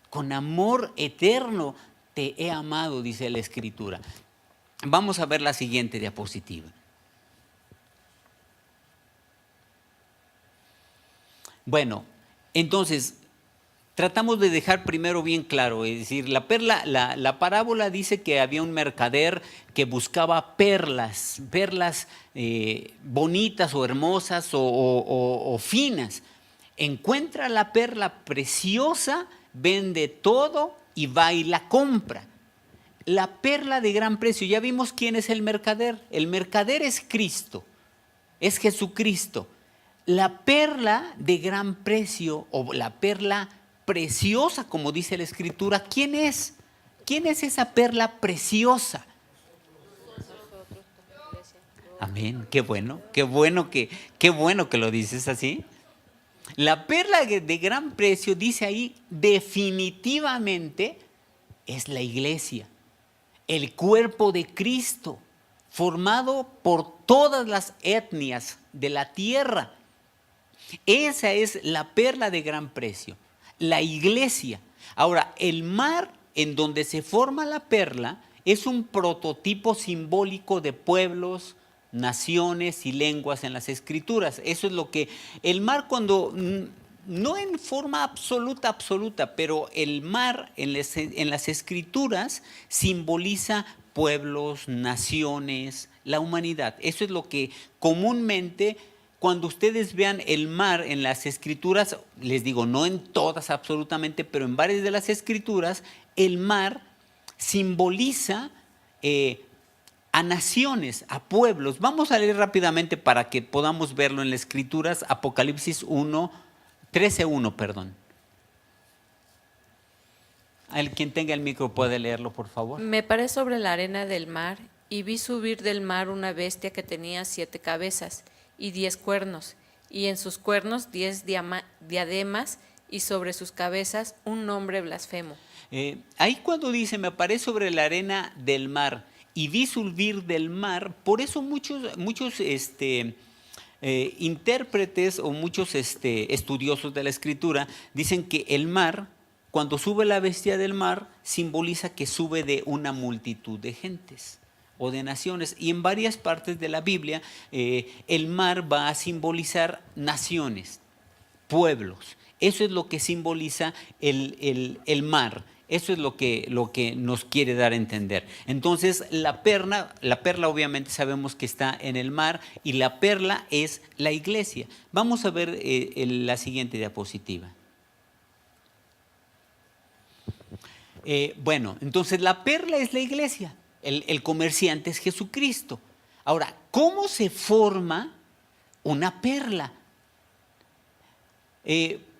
Con amor eterno te he amado, dice la Escritura. Vamos a ver la siguiente diapositiva. Bueno, entonces tratamos de dejar primero bien claro, es decir, la parábola dice que había un mercader que buscaba perlas bonitas o hermosas o finas. Encuentra la perla preciosa, vende todo y va y la compra. La perla de gran precio, ya vimos quién es el mercader. El mercader es Cristo, es Jesucristo. La perla de gran precio o la perla preciosa, como dice la Escritura, ¿quién es? ¿quién es esa perla preciosa? Amén, qué bueno que lo dices así. La perla de gran precio, dice ahí, definitivamente es la iglesia, el cuerpo de Cristo, formado por todas las etnias de la tierra. Esa es la perla de gran precio, la iglesia. Ahora, el mar en donde se forma la perla es un prototipo simbólico de pueblos, naciones y lenguas en las escrituras. Eso es lo que el mar, cuando no en forma absoluta, pero el mar en las escrituras simboliza pueblos, naciones, la humanidad. Eso es lo que comúnmente, cuando ustedes vean el mar en las escrituras, les digo, no en todas absolutamente, pero en varias de las escrituras, el mar simboliza a naciones, a pueblos. Vamos a leer rápidamente para que podamos verlo en las escrituras. Apocalipsis 13:1, perdón. Quien tenga el micro puede leerlo, por favor. Me paré sobre la arena del mar y vi subir del mar una bestia que tenía 7 cabezas y 10 cuernos, y en sus cuernos 10 diademas, y sobre sus cabezas un nombre blasfemo. Ahí cuando dice, me paré sobre la arena del mar y vi subir del mar, por eso muchos intérpretes o muchos estudiosos de la escritura dicen que el mar, cuando sube la bestia del mar, simboliza que sube de una multitud de gentes o de naciones. Y en varias partes de la Biblia el mar va a simbolizar naciones, pueblos. Eso es lo que simboliza el mar. Eso es lo que nos quiere dar a entender. Entonces, la perla obviamente sabemos que está en el mar, y la perla es la iglesia. Vamos a ver la siguiente diapositiva. Bueno, entonces la perla es la iglesia, el comerciante es Jesucristo. Ahora, ¿cómo se forma una perla?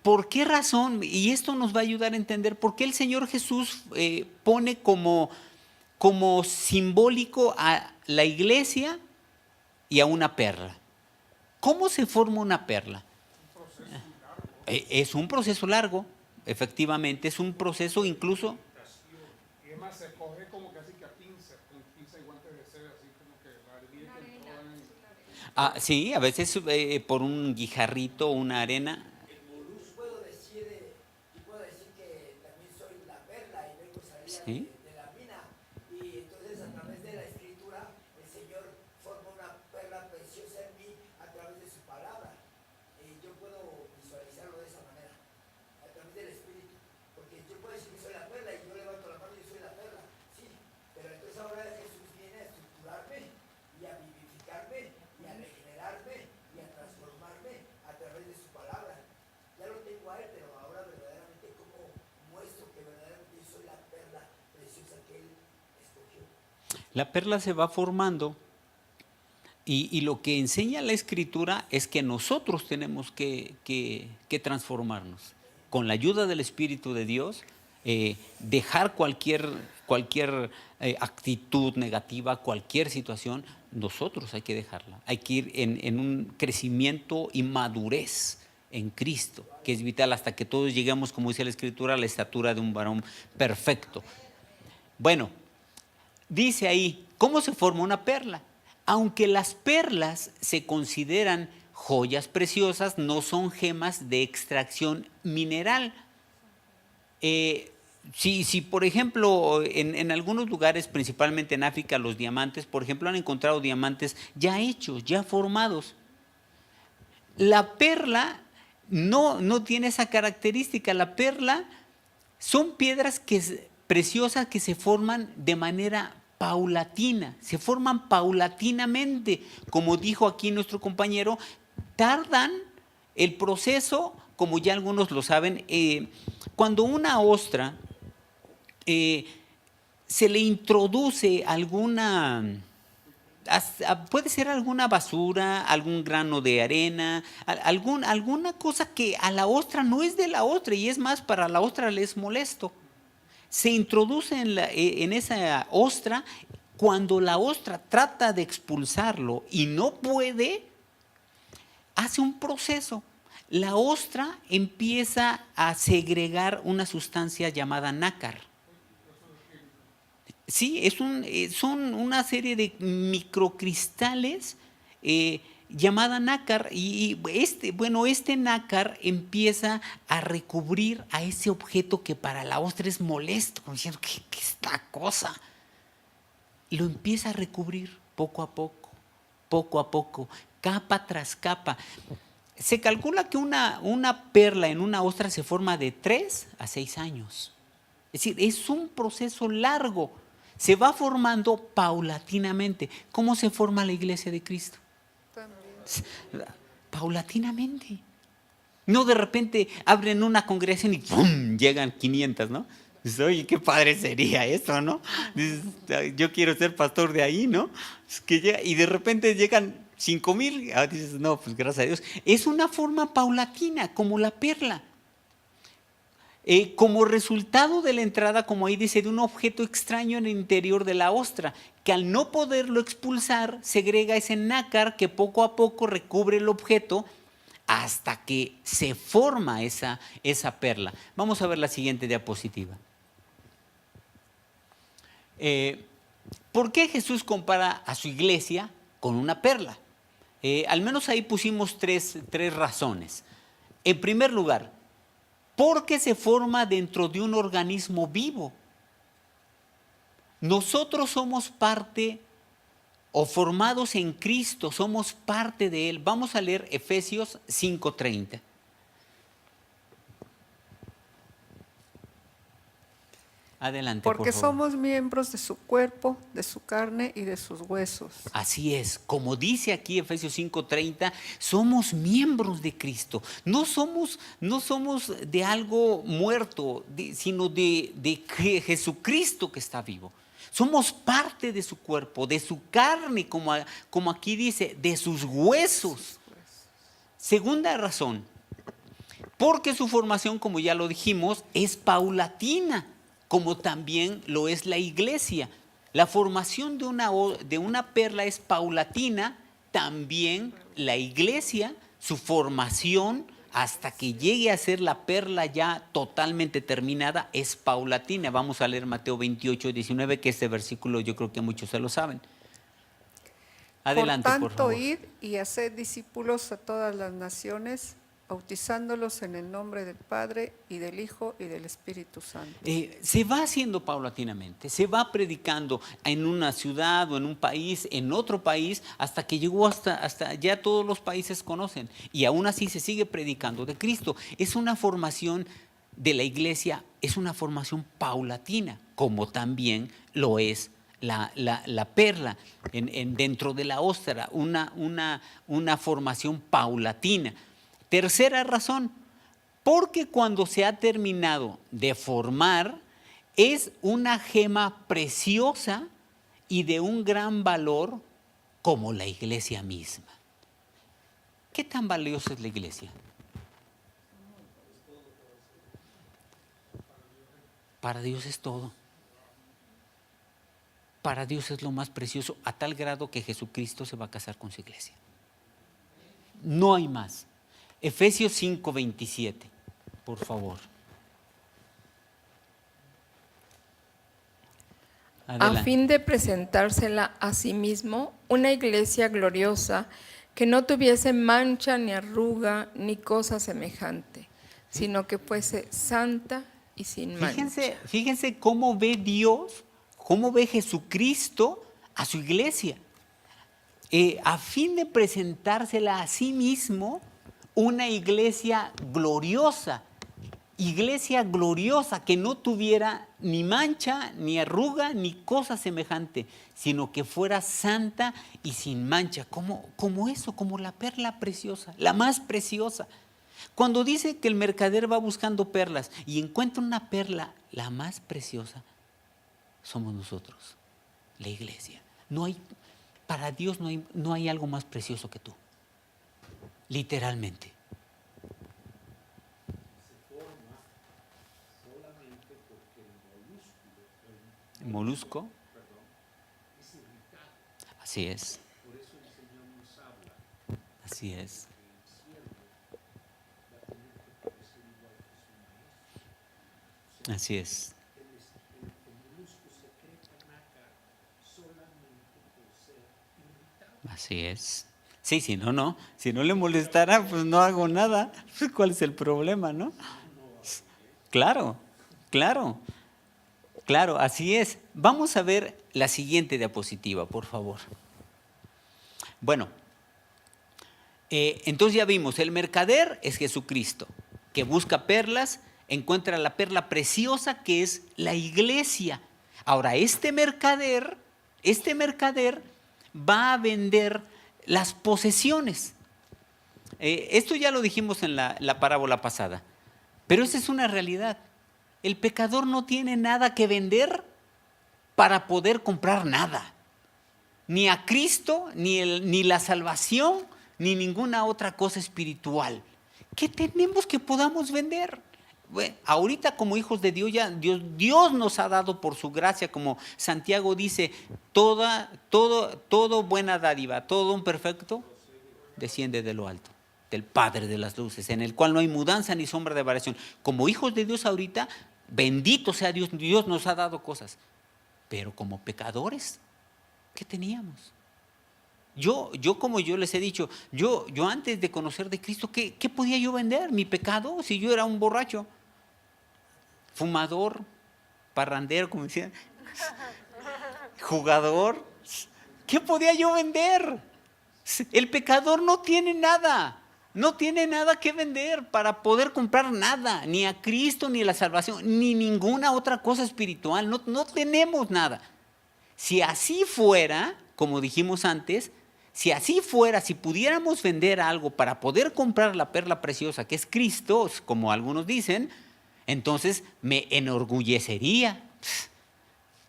¿Por qué razón? Y esto nos va a ayudar a entender por qué el Señor Jesús pone como simbólico a la iglesia y a una perla. ¿Cómo se forma una perla? Es un proceso largo, efectivamente, es un proceso incluso. Y además se coge como casi que a pinza, con pinza y guantes de seda, así como que la arena. Sí, a veces por un guijarrito o una arena. ¿Sí? de la mina, y entonces a través de la escritura el Señor forma una perla preciosa en mí a través de su palabra. Yo puedo visualizarlo de esa manera, a través del Espíritu, porque yo puedo decir que soy la perla y yo levanto la mano y soy la perla, sí, pero entonces ahora Jesús viene a estructurarme y a vivificarme y a regenerarme y a transformarme a través de su palabra. Ya lo tengo a él, pero ahora verdaderamente como muestro que verdaderamente yo soy la perla preciosa que él escogió. La perla se va formando y lo que enseña la escritura es que nosotros tenemos que transformarnos. Con la ayuda del Espíritu de Dios, dejar cualquier actitud negativa, cualquier situación, nosotros hay que dejarla. Hay que ir en un crecimiento y madurez en Cristo, que es vital hasta que todos lleguemos, como dice la Escritura, a la estatura de un varón perfecto. Bueno, dice ahí, ¿cómo se forma una perla? Aunque las perlas se consideran joyas preciosas, no son gemas de extracción mineral. Si por ejemplo, en algunos lugares, principalmente en África, los diamantes, por ejemplo, han encontrado diamantes ya hechos, ya formados. La perla no tiene esa característica. La perla son piedras preciosas que se forman de manera paulatina, se forman paulatinamente. Como dijo aquí nuestro compañero, tardan el proceso, como ya algunos lo saben, cuando una ostra se le introduce puede ser alguna basura, algún grano de arena, alguna cosa que a la ostra no es de la ostra, y es más, para la ostra le es molesto. se introduce en esa ostra. Cuando la ostra trata de expulsarlo y no puede, hace un proceso. La ostra empieza a segregar una sustancia llamada nácar. Sí, son una serie de microcristales llamada nácar, y este nácar empieza a recubrir a ese objeto que para la ostra es molesto, como diciendo, ¿qué es esta cosa? Lo empieza a recubrir poco a poco, capa tras capa. Se calcula que una perla en una ostra se forma de 3 a 6 años. Es decir, es un proceso largo. Se va formando paulatinamente. ¿Cómo se forma la iglesia de Cristo? Paulatinamente. No de repente abren una congregación y ¡pum!, llegan 500, ¿no? Dices, oye, qué padre sería eso, ¿no? Dices, yo quiero ser pastor de ahí, ¿no? Y de repente llegan 5,000. Dices, no, pues gracias a Dios. Es una forma paulatina, como la perla. Como resultado de la entrada, como ahí dice, de un objeto extraño en el interior de la ostra, que al no poderlo expulsar, segrega ese nácar que poco a poco recubre el objeto hasta que se forma esa perla. Vamos a ver la siguiente diapositiva. ¿Por qué Jesús compara a su iglesia con una perla? Al menos ahí pusimos tres razones. En primer lugar, porque se forma dentro de un organismo vivo. Nosotros somos parte, o formados en Cristo, somos parte de Él. Vamos a leer Efesios 5:30. Adelante, Porque por favor. somos miembros de su cuerpo, de su carne y de sus huesos. Así es, como dice aquí Efesios 5:30, somos miembros de Cristo. No somos de algo muerto, sino de Jesucristo que está vivo. Somos parte de su cuerpo, de su carne, como aquí dice, de sus huesos. Segunda razón, porque su formación, como ya lo dijimos, es paulatina, como también lo es la iglesia. La formación de una perla es paulatina, también la iglesia, su formación hasta que llegue a ser la perla ya totalmente terminada, es paulatina. Vamos a leer Mateo 28:19, que este versículo yo creo que muchos se lo saben. Adelante, por favor. Por tanto, id y haced discípulos a todas las naciones, bautizándolos en el nombre del Padre y del Hijo y del Espíritu Santo. Se va haciendo paulatinamente, se va predicando en una ciudad o en un país, en otro país, hasta que llegó hasta ya todos los países conocen, y aún así se sigue predicando de Cristo. Es una formación de la iglesia, es una formación paulatina, como también lo es la perla dentro de la ostra, una formación paulatina. Tercera razón, porque cuando se ha terminado de formar, es una gema preciosa y de un gran valor como la iglesia misma. ¿Qué tan valiosa es la iglesia? Para Dios es todo. Para Dios es lo más precioso, a tal grado que Jesucristo se va a casar con su iglesia. No hay más. Efesios 5:27, por favor. Adelante. A fin de presentársela a sí mismo una iglesia gloriosa que no tuviese mancha ni arruga ni cosa semejante, sino que fuese santa y sin mancha. Fíjense cómo ve Dios, cómo ve Jesucristo a su iglesia. A fin de presentársela a sí mismo una iglesia gloriosa que no tuviera ni mancha, ni arruga, ni cosa semejante, sino que fuera santa y sin mancha, como eso, como la perla preciosa, la más preciosa. Cuando dice que el mercader va buscando perlas y encuentra una perla, la más preciosa, somos nosotros, la iglesia. Para Dios no hay algo más precioso que tú. Literalmente. Se forma solamente porque el molusco. Así es. Así es. Así es. Así es. Sí, si no, si no le molestara, pues no hago nada. ¿Cuál es el problema, no? Claro, así es. Vamos a ver la siguiente diapositiva, por favor. Bueno, entonces ya vimos, el mercader es Jesucristo, que busca perlas, encuentra la perla preciosa que es la iglesia. Ahora, este mercader va a vender las posesiones. Esto ya lo dijimos en la parábola pasada, pero esa es una realidad. El pecador no tiene nada que vender para poder comprar nada. Ni a Cristo, ni la salvación, ni ninguna otra cosa espiritual. ¿Qué tenemos que podamos vender? Bueno, ahorita como hijos de Dios, Dios nos ha dado por su gracia, como Santiago dice, todo buena dádiva, todo don perfecto desciende de lo alto, del Padre de las luces, en el cual no hay mudanza ni sombra de variación. Como hijos de Dios ahorita, bendito sea Dios, Dios nos ha dado cosas, pero como pecadores, ¿qué teníamos? Yo como yo les he dicho, yo antes de conocer de Cristo, ¿qué podía yo vender? ¿Mi pecado? Si yo era un borracho, fumador, parrandero, como decían, jugador, ¿qué podía yo vender? El pecador no tiene nada que vender para poder comprar nada, ni a Cristo, ni a la salvación, ni ninguna otra cosa espiritual, no tenemos nada. Si así fuera, como dijimos antes, si pudiéramos vender algo para poder comprar la perla preciosa que es Cristo, como algunos dicen, entonces me enorgullecería.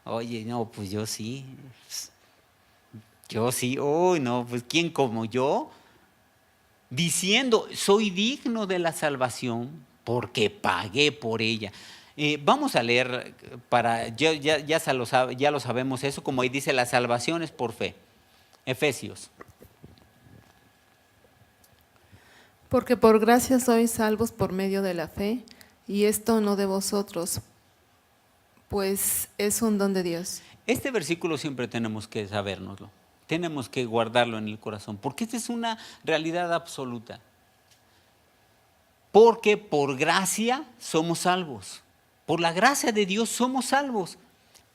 Oye, no, pues yo sí, no, pues ¿quién como yo? Diciendo, soy digno de la salvación porque pagué por ella. Vamos a leer, ya lo sabemos eso, como ahí dice, la salvación es por fe. Efesios. Porque por gracia sois salvos por medio de la fe, y esto no de vosotros, pues es un don de Dios. Este versículo siempre tenemos que sabérnoslo, tenemos que guardarlo en el corazón, porque esta es una realidad absoluta. Porque por gracia somos salvos, por la gracia de Dios somos salvos,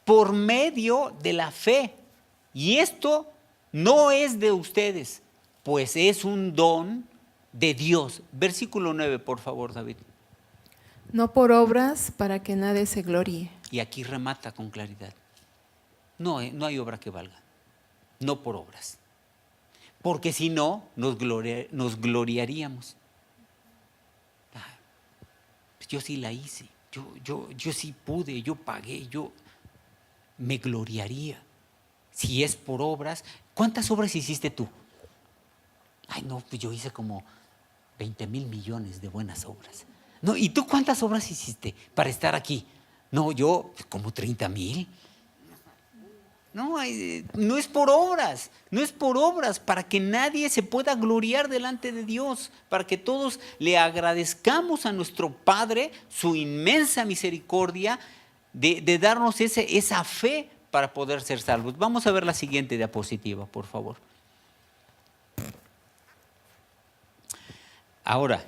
por medio de la fe. Y esto no es de ustedes, pues es un don de Dios. Versículo 9, por favor, David. No por obras para que nadie se gloríe. Y aquí remata con claridad. No hay obra que valga, no por obras. Porque si no, nos gloriaríamos. Yo sí la hice, yo sí pude, yo pagué, yo me gloriaría. Si es por obras, ¿cuántas obras hiciste tú? Ay, no, pues yo hice como 20,000 millones de buenas obras. No, ¿y tú cuántas obras hiciste para estar aquí? No, yo como 30,000. No es por obras, para que nadie se pueda gloriar delante de Dios, para que todos le agradezcamos a nuestro Padre su inmensa misericordia de darnos esa fe para poder ser salvos. Vamos a ver la siguiente diapositiva, por favor. Ahora,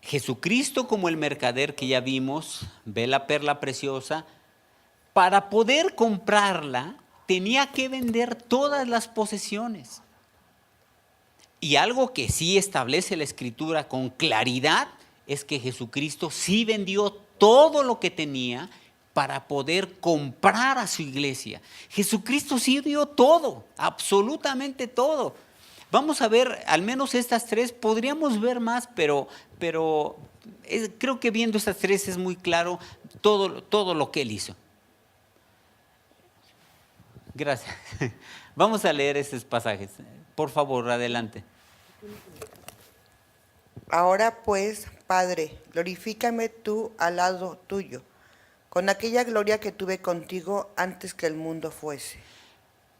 Jesucristo como el mercader que ya vimos, ve la perla preciosa. Para poder comprarla, tenía que vender todas las posesiones. Y algo que sí establece la Escritura con claridad es que Jesucristo sí vendió todo lo que tenía para poder comprar a su iglesia. Jesucristo sí dio todo, absolutamente todo. Vamos a ver al menos estas tres, podríamos ver más, pero creo que viendo estas tres es muy claro todo lo que Él hizo. Gracias. Vamos a leer estos pasajes. Por favor, adelante. Ahora pues, Padre, glorifícame tú al lado tuyo, con aquella gloria que tuve contigo antes que el mundo fuese.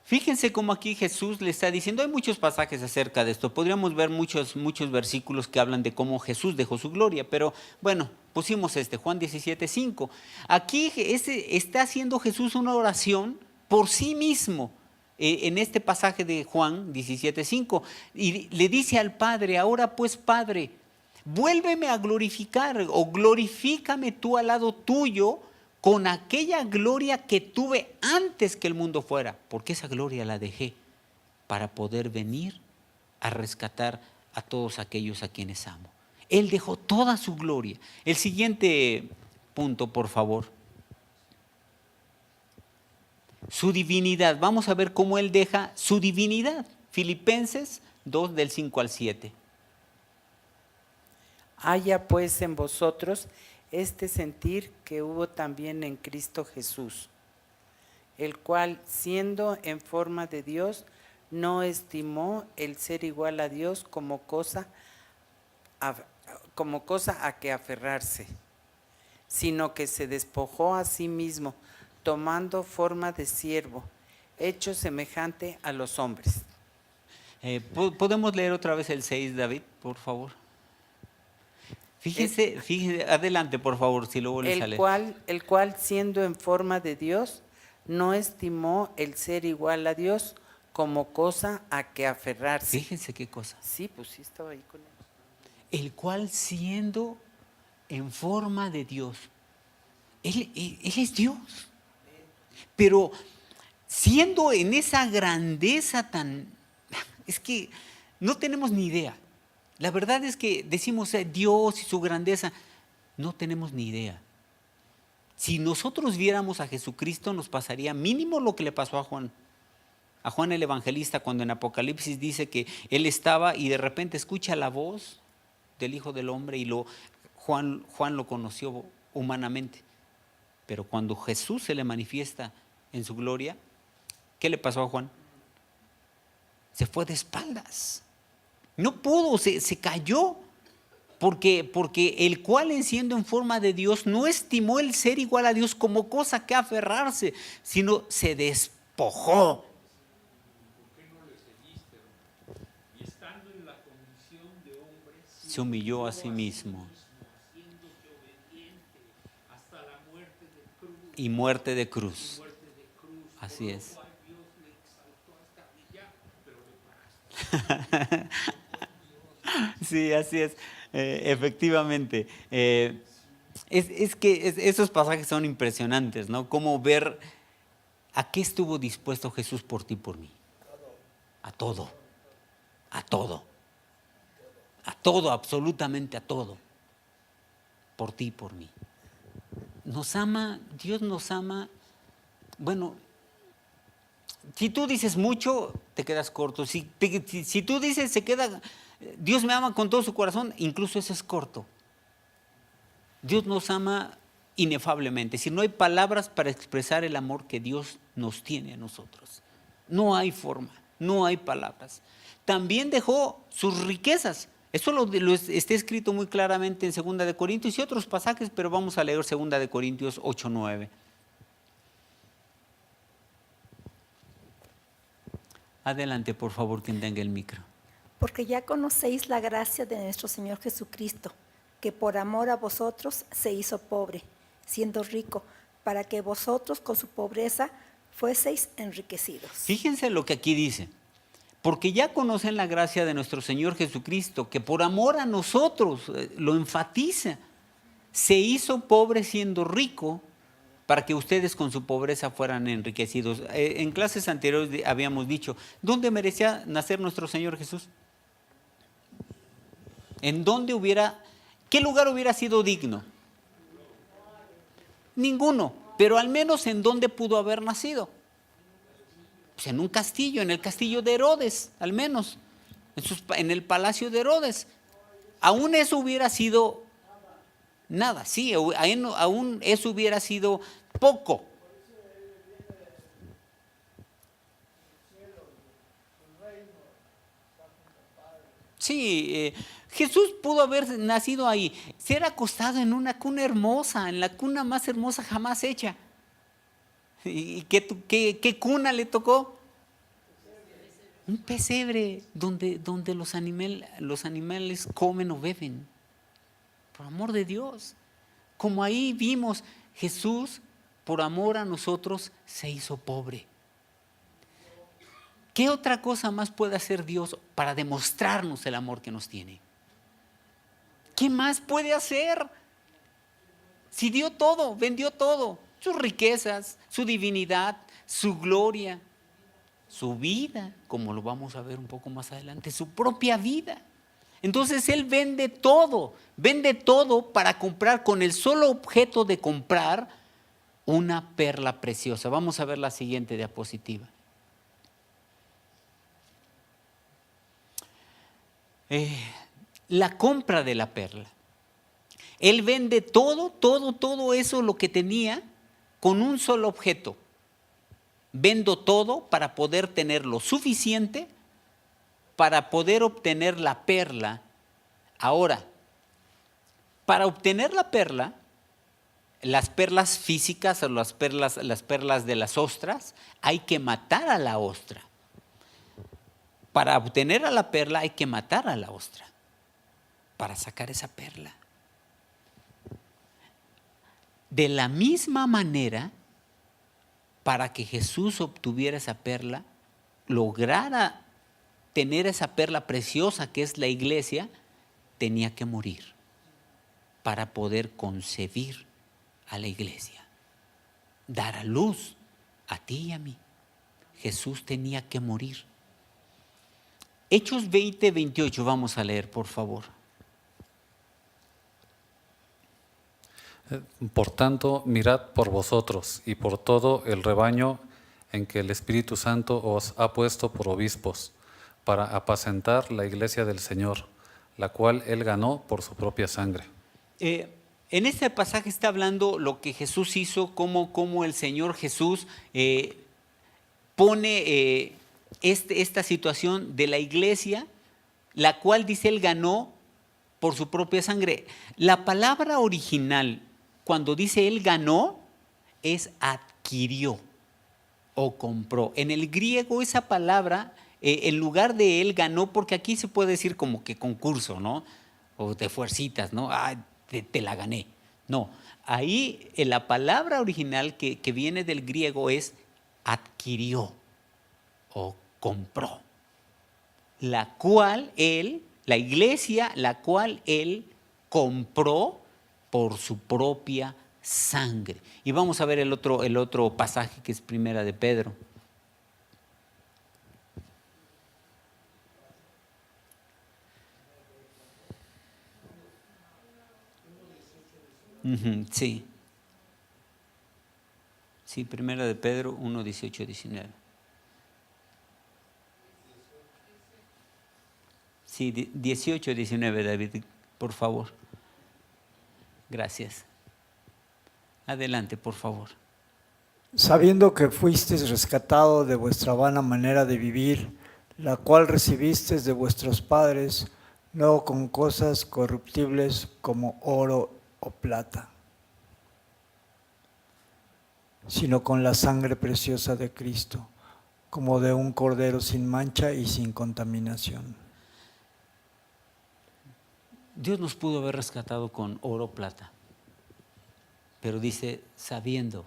Fíjense cómo aquí Jesús le está diciendo, hay muchos pasajes acerca de esto, podríamos ver muchos versículos que hablan de cómo Jesús dejó su gloria, pero bueno, pusimos Juan 17:5. Aquí está haciendo Jesús una oración por sí mismo, en este pasaje de Juan 17:5, y le dice al Padre, ahora pues Padre, vuélveme a glorificar, o glorifícame tú al lado tuyo, con aquella gloria que tuve antes que el mundo fuera, porque esa gloria la dejé para poder venir a rescatar a todos aquellos a quienes amo. Él dejó toda su gloria. El siguiente punto, por favor. Su divinidad. Vamos a ver cómo Él deja su divinidad. Filipenses 2, del 5 al 7. Haya pues en vosotros este sentir que hubo también en Cristo Jesús, el cual, siendo en forma de Dios, no estimó el ser igual a Dios como cosa a que aferrarse, sino que se despojó a sí mismo, tomando forma de siervo, hecho semejante a los hombres. ¿Podemos leer otra vez el 6, David, por favor? Fíjense, adelante por favor, si luego le sale. El cual, siendo en forma de Dios, no estimó el ser igual a Dios como cosa a que aferrarse. Fíjense qué cosa. Sí, pues sí estaba ahí con él. El cual, siendo en forma de Dios, él es Dios, pero siendo en esa grandeza tan, es que no tenemos ni idea. La verdad es que decimos Dios y su grandeza, no tenemos ni idea. Si nosotros viéramos a Jesucristo, nos pasaría mínimo lo que le pasó a Juan. A Juan el Evangelista, cuando en Apocalipsis dice que él estaba y de repente escucha la voz del Hijo del Hombre y Juan lo conoció humanamente. Pero cuando Jesús se le manifiesta en su gloria, ¿qué le pasó a Juan? Se fue de espaldas. No pudo, se cayó, porque el cual, siendo en forma de Dios, no estimó el ser igual a Dios como cosa que aferrarse, sino se despojó. Se humilló a sí mismo. Y muerte de cruz. Así es. Sí, así es, efectivamente. Es que esos pasajes son impresionantes, ¿no? Cómo ver a qué estuvo dispuesto Jesús por ti y por mí. A todo, a todo, a todo, absolutamente a todo, por ti y por mí. Nos ama, Dios nos ama. Bueno, si tú dices mucho, te quedas corto. Si tú dices Dios me ama con todo su corazón, incluso eso es corto. Dios nos ama inefablemente. Si no hay palabras para expresar el amor que Dios nos tiene a nosotros, no hay forma, no hay palabras. También dejó sus riquezas. Eso está escrito muy claramente en 2 de Corintios y otros pasajes, pero vamos a leer 2 de Corintios 8:9. Adelante, por favor, quien tenga el micro. Porque ya conocéis la gracia de nuestro Señor Jesucristo, que por amor a vosotros se hizo pobre, siendo rico, para que vosotros con su pobreza fueseis enriquecidos. Fíjense lo que aquí dice. Porque ya conocen la gracia de nuestro Señor Jesucristo, que por amor a nosotros, lo enfatiza, se hizo pobre siendo rico, para que ustedes con su pobreza fueran enriquecidos. En clases anteriores habíamos dicho, ¿dónde merecía nacer nuestro Señor Jesús? ¿Qué lugar hubiera sido digno? Ninguno, pero al menos ¿en dónde pudo haber nacido? Pues en un castillo, en el castillo de Herodes, al menos, en el palacio de Herodes. Aún eso hubiera sido nada, sí, aún eso hubiera sido poco. Sí, Jesús pudo haber nacido ahí, ser acostado en una cuna hermosa, en la cuna más hermosa jamás hecha. ¿Y qué cuna le tocó? Un pesebre donde los animales comen o beben. Por amor de Dios. Como ahí vimos, Jesús, por amor a nosotros, se hizo pobre. ¿Qué otra cosa más puede hacer Dios para demostrarnos el amor que nos tiene? ¿Qué más puede hacer? Si dio todo, vendió todo, sus riquezas, su divinidad, su gloria, su vida, como lo vamos a ver un poco más adelante, su propia vida. Entonces Él vende todo para comprar, con el solo objeto de comprar una perla preciosa. Vamos a ver la siguiente diapositiva. La compra de la perla. Él vende todo eso, lo que tenía, con un solo objeto. Vendo todo para poder tener lo suficiente para poder obtener la perla. Ahora, para obtener la perla, las perlas físicas o las perlas de las ostras, hay que matar a la ostra. Para obtener a la perla hay que matar a la ostra para sacar esa perla. De la misma manera, para que Jesús obtuviera esa perla, lograra tener esa perla preciosa que es la iglesia, tenía que morir para poder concebir a la iglesia, dar a luz a ti y a mí. Jesús tenía que morir. Hechos 20:28, vamos a leer, por favor. Por tanto, mirad por vosotros y por todo el rebaño en que el Espíritu Santo os ha puesto por obispos, para apacentar la iglesia del Señor, la cual Él ganó por su propia sangre. En este pasaje está hablando lo que Jesús hizo, cómo el Señor Jesús pone esta situación de la iglesia, la cual dice Él ganó por su propia sangre. La palabra original, cuando dice Él ganó, es adquirió o compró. En el griego esa palabra, en lugar de Él ganó, porque aquí se puede decir como que concurso, ¿no? O de fuercitas, ¿no? Te la gané. No, ahí la palabra original que viene del griego es adquirió o compró, la cual Él, la iglesia, la cual Él compró por su propia sangre. Y vamos a ver el otro pasaje que es Primera de Pedro. Sí. Sí, Primera de Pedro 1, 18, 19. Sí, 18, 19, David, por favor. Gracias. Adelante, por favor. Sabiendo que fuisteis rescatado de vuestra vana manera de vivir, la cual recibisteis de vuestros padres, no con cosas corruptibles como oro o plata, sino con la sangre preciosa de Cristo, como de un cordero sin mancha y sin contaminación. Dios nos pudo haber rescatado con oro o plata, pero dice sabiendo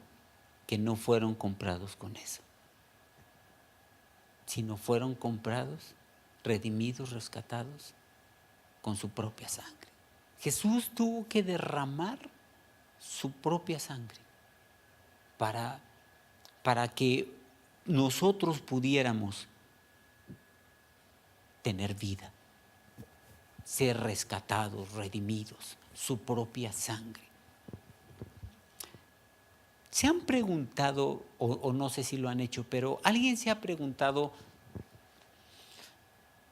que no fueron comprados con eso, sino fueron comprados, redimidos, rescatados con su propia sangre. Jesús tuvo que derramar su propia sangre para que nosotros pudiéramos tener vida, ser rescatados, redimidos, su propia sangre. ¿Se han preguntado, o no sé si lo han hecho, pero alguien se ha preguntado,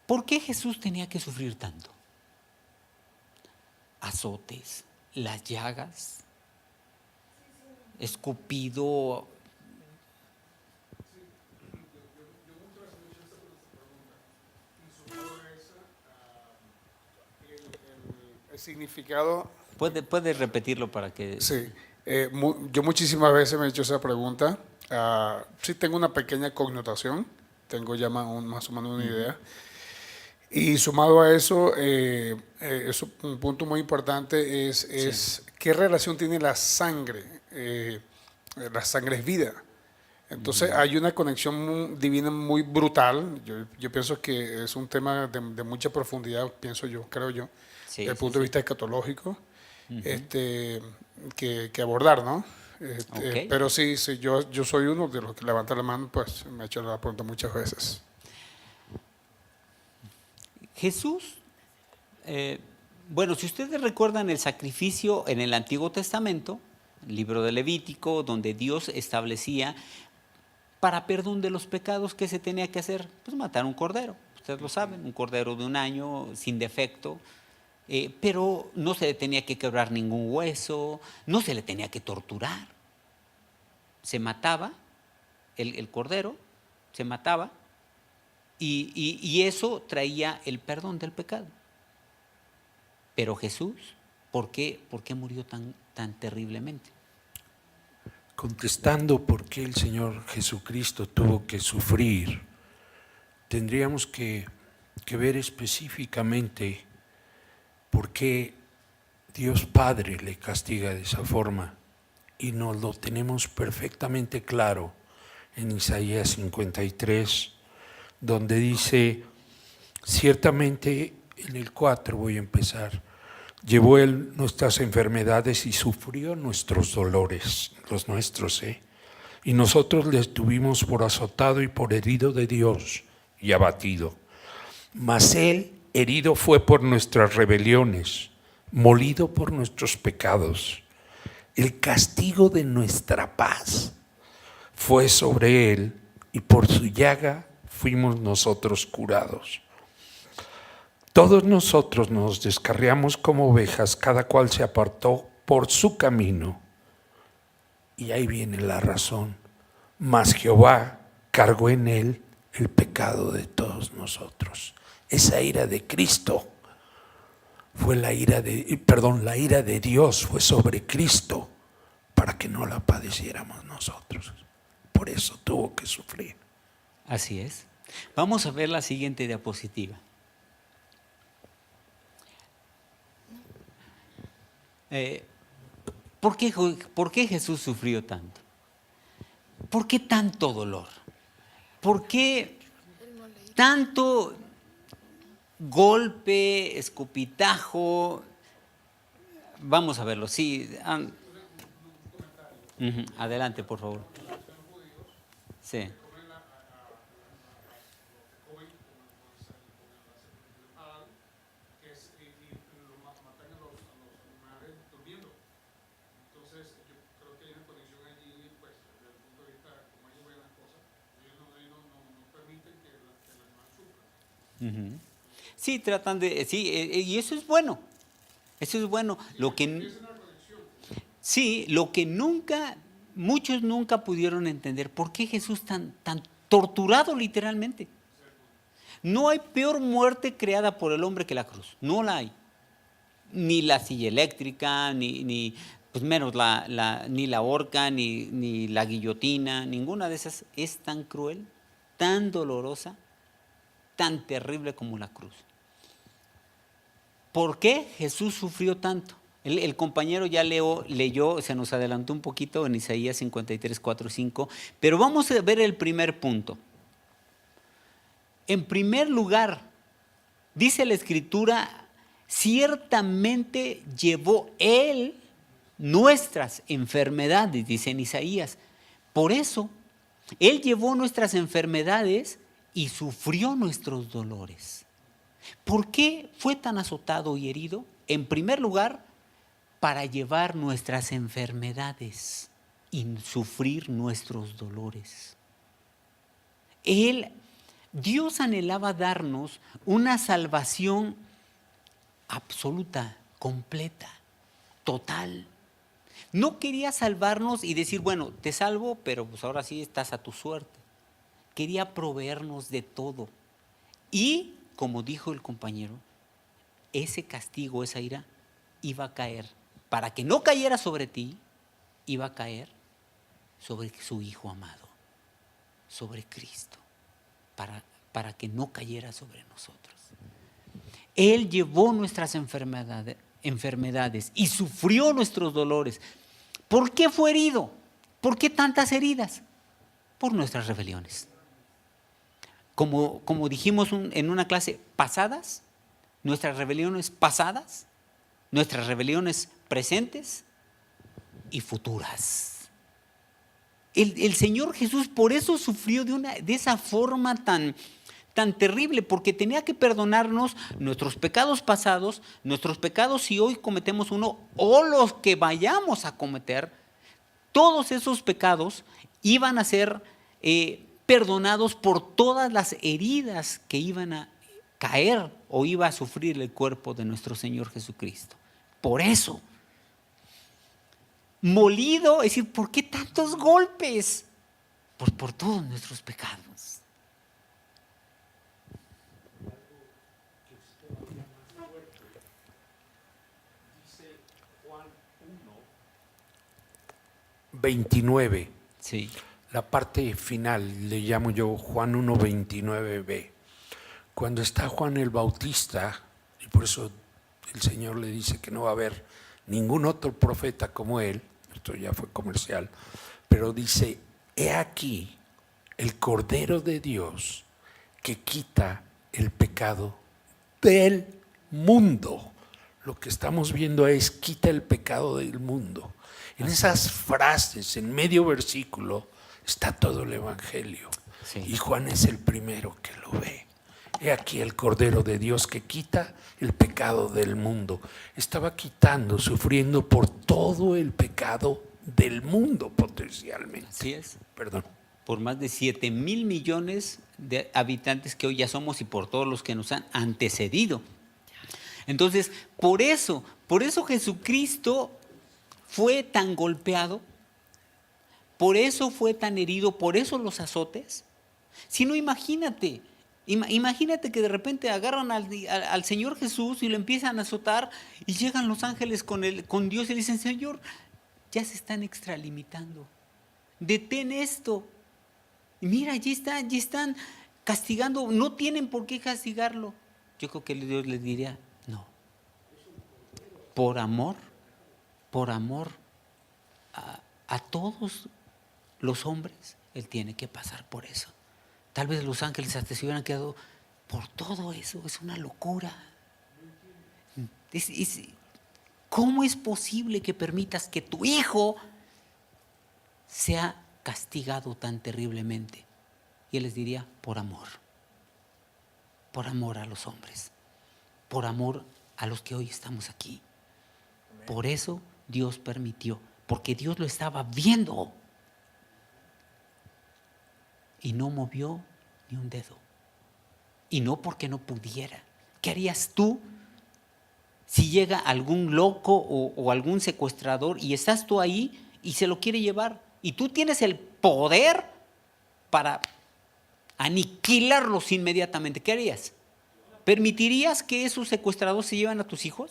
¿por qué Jesús tenía que sufrir tanto? Azotes, las llagas, escupido. significado. ¿Puedes repetirlo para que...? Sí, yo muchísimas veces me he hecho esa pregunta. Sí tengo una pequeña connotación, tengo ya más o menos una idea. Y sumado a eso, un punto muy importante es qué relación tiene la sangre. La sangre es vida. Entonces hay una conexión divina muy brutal. Yo pienso que es un tema de mucha profundidad, creo yo, desde el punto de vista escatológico, que abordar, ¿no? Pero sí, yo soy uno de los que levanta la mano, pues me ha hecho la pregunta muchas veces. Jesús, bueno, si ustedes recuerdan el sacrificio en el Antiguo Testamento, el libro de Levítico, donde Dios establecía para perdón de los pecados, ¿qué se tenía que hacer? Pues matar un cordero, ustedes lo saben, un cordero de 1 año, sin defecto, pero no se le tenía que quebrar ningún hueso, no se le tenía que torturar. Se mataba el cordero, se mataba, y eso traía el perdón del pecado. Pero Jesús, ¿por qué murió tan terriblemente? Contestando por qué el Señor Jesucristo tuvo que sufrir, tendríamos que ver específicamente por qué Dios Padre le castiga de esa forma, y nos lo tenemos perfectamente claro en Isaías 53, donde dice, ciertamente en el 4 voy a empezar, llevó Él nuestras enfermedades y sufrió nuestros dolores, los nuestros, y nosotros le tuvimos por azotado y por herido de Dios y abatido. Mas Él herido fue por nuestras rebeliones, molido por nuestros pecados. El castigo de nuestra paz fue sobre Él, y por su llaga fuimos nosotros curados. Todos nosotros nos descarriamos como ovejas, cada cual se apartó por su camino. Y ahí viene la razón. Mas Jehová cargó en él el pecado de todos nosotros. Esa ira de Cristo fue la ira de Dios fue sobre Cristo para que no la padeciéramos nosotros. Por eso tuvo que sufrir. Así es. Vamos a ver la siguiente diapositiva. ¿Por qué Jesús sufrió tanto? ¿Por qué tanto dolor? ¿Por qué tanto golpe, escupitajo? Vamos a verlo, sí. Adelante, por favor. Sí. Sí, tratan de, sí, y eso es bueno. Eso es bueno. Lo que muchos nunca pudieron entender por qué Jesús tan torturado literalmente. No hay peor muerte creada por el hombre que la cruz. No la hay. Ni la silla eléctrica, ni pues menos ni la horca, ni la guillotina, ninguna de esas es tan cruel, tan dolorosa, tan terrible como la cruz. ¿Por qué Jesús sufrió tanto? El compañero ya leyó, se nos adelantó un poquito en Isaías 53, 4, 5, pero vamos a ver el primer punto. En primer lugar, dice la Escritura, ciertamente llevó Él nuestras enfermedades, dice en Isaías. Por eso, Él llevó nuestras enfermedades y sufrió nuestros dolores. ¿Por qué fue tan azotado y herido? En primer lugar, para llevar nuestras enfermedades y sufrir nuestros dolores. Dios anhelaba darnos una salvación absoluta, completa, total. No quería salvarnos y decir, bueno, te salvo, pero pues ahora sí estás a tu suerte. Quería proveernos de todo. Y, como dijo el compañero, ese castigo, esa ira, iba a caer, para que no cayera sobre ti, iba a caer sobre su Hijo amado, sobre Cristo, para que no cayera sobre nosotros. Él llevó nuestras enfermedades y sufrió nuestros dolores. ¿Por qué fue herido? ¿Por qué tantas heridas? Por nuestras rebeliones. Como dijimos en una clase, pasadas, nuestras rebeliones pasadas, nuestras rebeliones presentes y futuras. El Señor Jesús por eso sufrió de esa forma tan terrible, porque tenía que perdonarnos nuestros pecados pasados, nuestros pecados si hoy cometemos uno o los que vayamos a cometer. Todos esos pecados iban a ser perdonados por todas las heridas que iban a caer o iba a sufrir el cuerpo de nuestro Señor Jesucristo. Por eso, molido, es decir, ¿por qué tantos golpes? Pues por todos nuestros pecados. Dice Juan 1:29. Sí. La parte final le llamo yo Juan 1:29b. Cuando está Juan el Bautista, y por eso el Señor le dice que no va a haber ningún otro profeta como él, esto ya fue comercial, pero dice, he aquí el Cordero de Dios que quita el pecado del mundo. Lo que estamos viendo es quita el pecado del mundo. En esas frases, en medio versículo, está todo el Evangelio. Sí. Y Juan es el primero que lo ve. He aquí el Cordero de Dios que quita el pecado del mundo. Estaba quitando, sufriendo por todo el pecado del mundo potencialmente. Así es. Perdón. Por más de 7,000 millones de habitantes que hoy ya somos y por todos los que nos han antecedido. Entonces, por eso Jesucristo fue tan golpeado, por eso fue tan herido, por eso los azotes. Si no, imagínate que de repente agarran al Señor Jesús y lo empiezan a azotar y llegan los ángeles con Dios y le dicen, Señor, ya se están extralimitando, detén esto. Y mira, allí están castigando, no tienen por qué castigarlo. Yo creo que Dios les diría, no, por amor a todos los hombres, Él tiene que pasar por eso. Tal vez los ángeles hasta se hubieran quedado por todo eso, es una locura. ¿Cómo es posible que permitas que tu hijo sea castigado tan terriblemente? Y Él les diría, por amor a los hombres, por amor a los que hoy estamos aquí. Por eso Dios permitió, porque Dios lo estaba viendo. Y no movió ni un dedo. Y no porque no pudiera. ¿Qué harías tú si llega algún loco o algún secuestrador y estás tú ahí y se lo quiere llevar? Y tú tienes el poder para aniquilarlos inmediatamente. ¿Qué harías? ¿Permitirías que esos secuestradores se lleven a tus hijos?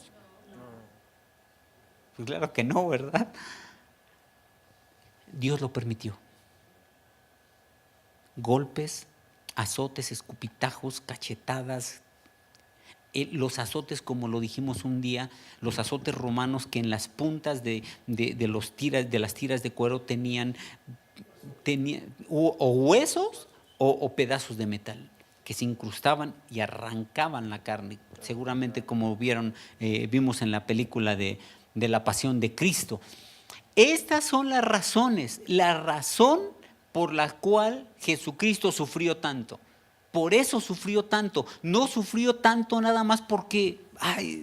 Pues claro que no, ¿verdad? Dios lo permitió. Golpes, azotes, escupitajos, cachetadas. Los azotes, como lo dijimos un día, los azotes romanos que en las puntas de las tiras de cuero tenían o huesos o pedazos de metal que se incrustaban y arrancaban la carne. Seguramente como vimos en la película de la Pasión de Cristo. Estas son las razones, la razón por la cual Jesucristo sufrió tanto. Por eso sufrió tanto. No sufrió tanto nada más porque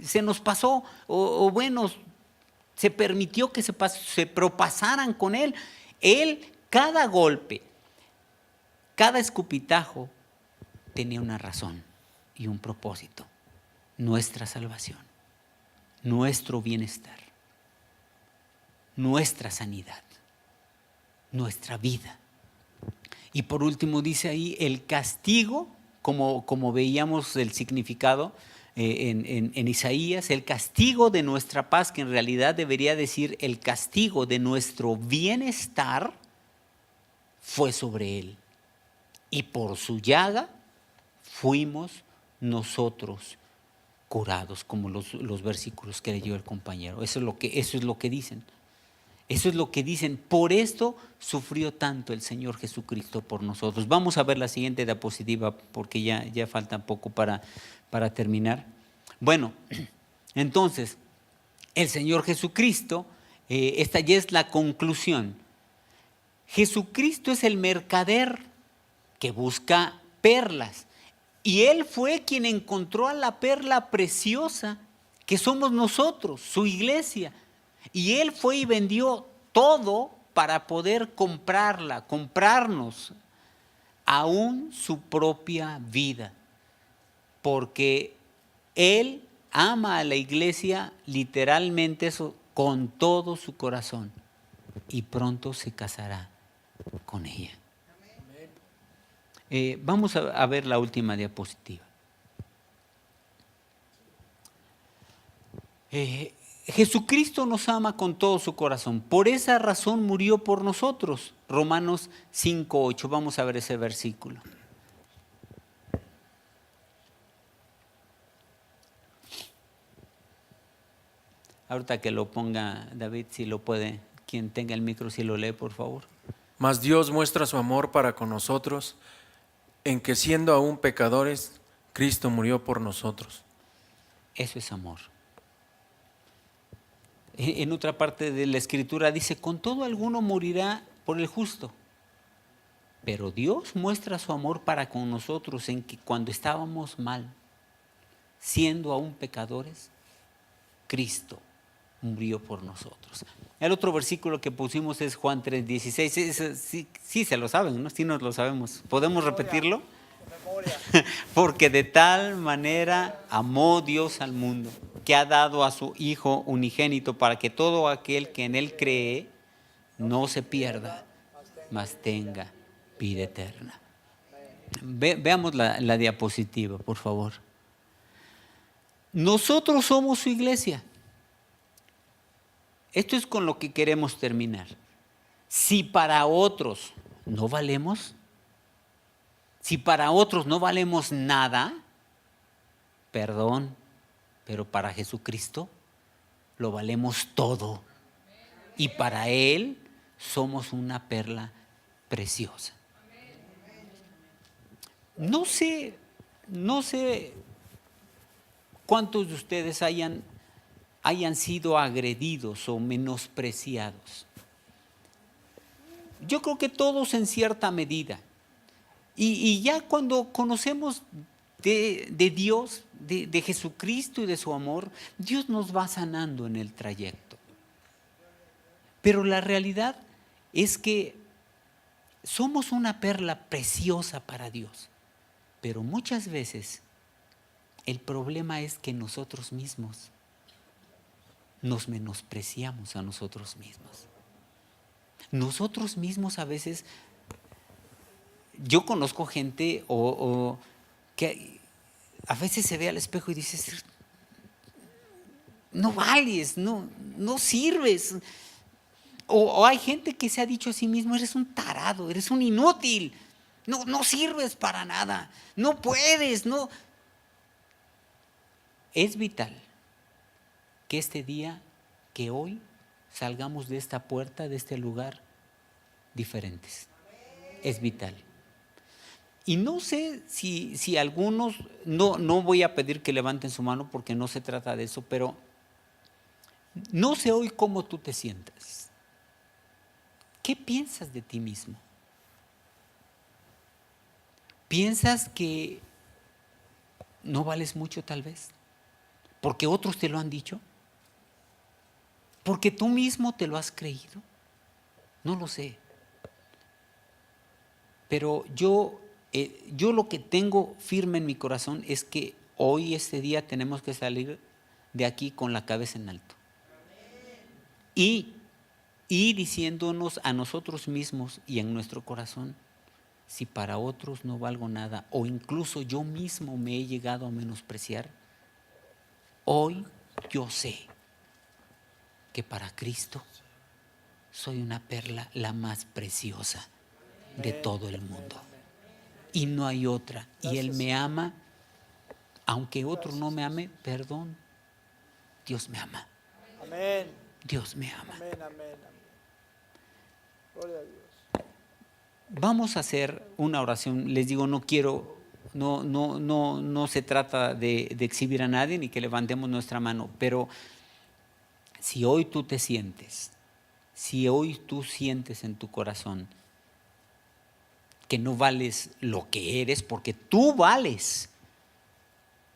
se nos pasó o bueno, se permitió que se propasaran con Él. Él, cada golpe, cada escupitajo tenía una razón y un propósito. Nuestra salvación, nuestro bienestar, nuestra sanidad, nuestra vida. Y por último dice ahí el castigo, como veíamos el significado, en Isaías, el castigo de nuestra paz, que en realidad debería decir el castigo de nuestro bienestar, fue sobre él. Y por su llaga fuimos nosotros curados, como los versículos que leyó el compañero. Eso es lo que dicen. Eso es lo que dicen. Por esto sufrió tanto el Señor Jesucristo por nosotros. Vamos a ver la siguiente diapositiva porque ya falta poco para terminar. Bueno, entonces, el Señor Jesucristo, esta ya es la conclusión. Jesucristo es el mercader que busca perlas. Y Él fue quien encontró a la perla preciosa que somos nosotros, su iglesia. Y Él fue y vendió todo para poder comprarnos aún su propia vida. Porque Él ama a la iglesia literalmente eso, con todo su corazón. Y pronto se casará con ella. Vamos a ver la última diapositiva. Jesucristo nos ama con todo su corazón. Por esa razón murió por nosotros. Romanos 5:8. Vamos a ver ese versículo. Ahorita que lo ponga David, si lo puede, quien tenga el micro, si lo lee, por favor. Mas Dios muestra su amor para con nosotros, en que siendo aún pecadores, Cristo murió por nosotros. Eso es amor. En otra parte de la Escritura dice, con todo alguno morirá por el justo. Pero Dios muestra su amor para con nosotros en que cuando estábamos mal, siendo aún pecadores, Cristo murió por nosotros. El otro versículo que pusimos es Juan 3:16. Sí se lo saben, ¿no? Sí nos lo sabemos. ¿Podemos repetirlo? Porque de tal manera amó Dios al mundo, que ha dado a su Hijo unigénito para que todo aquel que en Él cree no se pierda, mas tenga vida eterna. Veamos la diapositiva, por favor. Nosotros somos su iglesia. Esto es con lo que queremos terminar. Si para otros no valemos, si para otros no valemos nada, perdón, pero para Jesucristo lo valemos todo. Y para Él somos una perla preciosa. No sé cuántos de ustedes hayan sido agredidos o menospreciados. Yo creo que todos en cierta medida. Y ya cuando conocemos de Dios, de Jesucristo y de su amor, Dios nos va sanando en el trayecto. Pero la realidad es que somos una perla preciosa para Dios. Pero muchas veces el problema es que nosotros mismos nos menospreciamos a nosotros mismos. Nosotros mismos a veces, yo conozco gente que a veces se ve al espejo y dices, no vales, no sirves. O hay gente que se ha dicho a sí mismo, eres un tarado, eres un inútil, no sirves para nada, no puedes, no. Es vital que este día, que hoy, salgamos de esta puerta, de este lugar, diferentes. Es vital. Y no sé si algunos, no voy a pedir que levanten su mano porque no se trata de eso, pero no sé hoy cómo tú te sientas. ¿Qué piensas de ti mismo? ¿Piensas que no vales mucho tal vez? ¿Porque otros te lo han dicho? ¿Porque tú mismo te lo has creído? No lo sé. Pero yo lo que tengo firme en mi corazón es que hoy, este día, tenemos que salir de aquí con la cabeza en alto. Y diciéndonos a nosotros mismos y en nuestro corazón, si para otros no valgo nada, o incluso yo mismo me he llegado a menospreciar, Hoy yo sé que para Cristo soy una perla, la más preciosa de todo el mundo. Y no hay otra. Y Él me ama, aunque otro no me ame, perdón, Dios me ama. Amén. Dios me ama. Amén, amén, amén. Gloria a Dios. Vamos a hacer una oración. Les digo, no se trata de exhibir a nadie ni que levantemos nuestra mano, pero si hoy tú te sientes, si hoy tú sientes en tu corazón que no vales lo que eres, porque tú vales.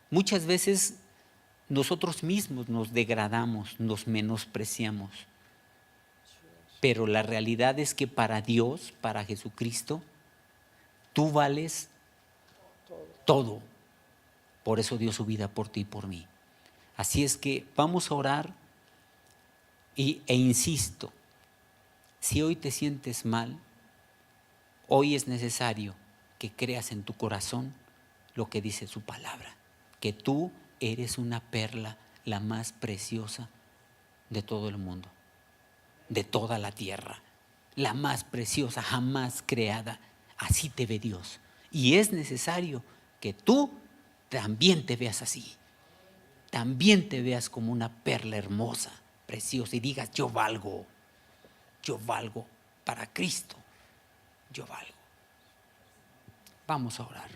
Muchas veces nosotros mismos nos degradamos, nos menospreciamos. Pero la realidad es que para Dios, para Jesucristo, tú vales todo. Por eso dio su vida por ti y por mí. Así es que vamos a orar e insisto, si hoy te sientes mal, hoy es necesario que creas en tu corazón lo que dice su palabra, que tú eres una perla, la más preciosa de todo el mundo, de toda la tierra, la más preciosa jamás creada. Así te ve Dios. Y es necesario que tú también te veas así, también te veas como una perla hermosa, preciosa, y digas, yo valgo para Cristo, yo valgo. Vamos a orar.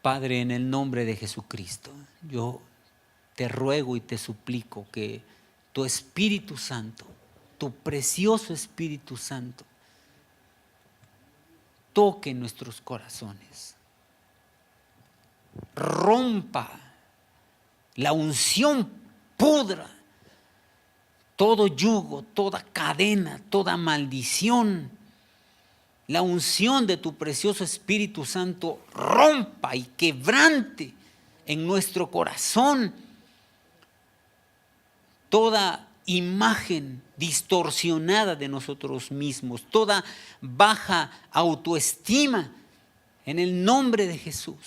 Padre, en el nombre de Jesucristo, yo te ruego y te suplico que tu Espíritu Santo, tu precioso Espíritu Santo, toque nuestros corazones, rompa la unción, pudra todo yugo, toda cadena, toda maldición. La unción de tu precioso Espíritu Santo rompa y quebrante en nuestro corazón toda imagen distorsionada de nosotros mismos, toda baja autoestima. En el nombre de Jesús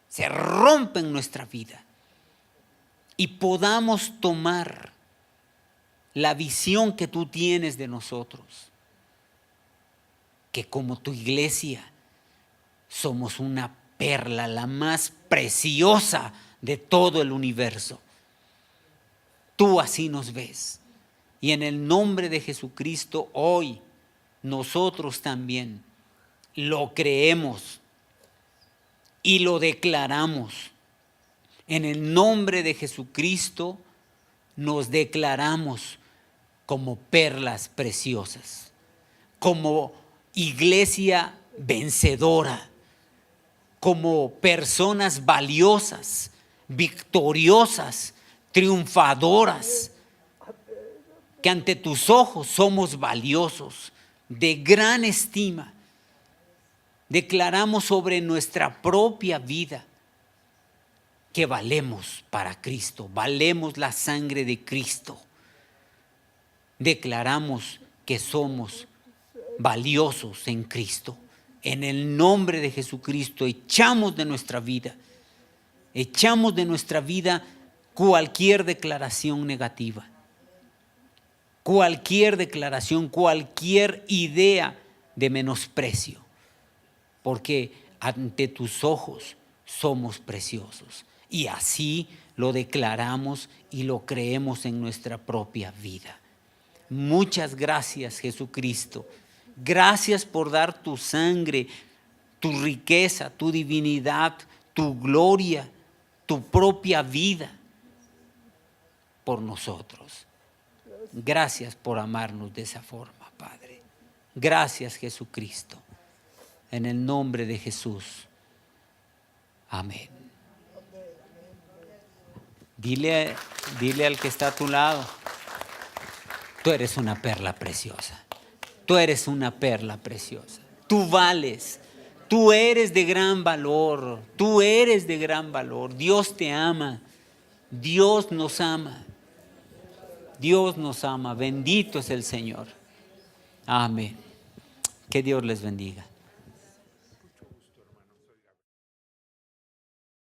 se rompe en nuestra vida y podamos tomar la visión que tú tienes de nosotros, que como tu iglesia somos una perla, la más preciosa de todo el universo. Tú así nos ves. Y en el nombre de Jesucristo hoy nosotros también lo creemos y lo declaramos. En el nombre de Jesucristo nos declaramos como perlas preciosas, como iglesia vencedora, como personas valiosas, victoriosas, triunfadoras, que ante tus ojos somos valiosos, de gran estima. Declaramos sobre nuestra propia vida que valemos para Cristo, valemos la sangre de Cristo. Declaramos que somos valiosos en Cristo. En el nombre de Jesucristo echamos de nuestra vida cualquier declaración negativa, cualquier declaración, cualquier idea de menosprecio, porque ante tus ojos somos preciosos y así lo declaramos y lo creemos en nuestra propia vida. Muchas gracias, Jesucristo. Gracias por dar tu sangre, tu riqueza, tu divinidad, tu gloria, tu propia vida por nosotros. Gracias por amarnos de esa forma, Padre. Gracias, Jesucristo. En el nombre de Jesús. Amén. Dile al que está a tu lado, tú eres una perla preciosa. Tú eres una perla preciosa. Tú vales. Tú eres de gran valor. Tú eres de gran valor. Dios te ama. Dios nos ama. Dios nos ama. Bendito es el Señor. Amén. Que Dios les bendiga.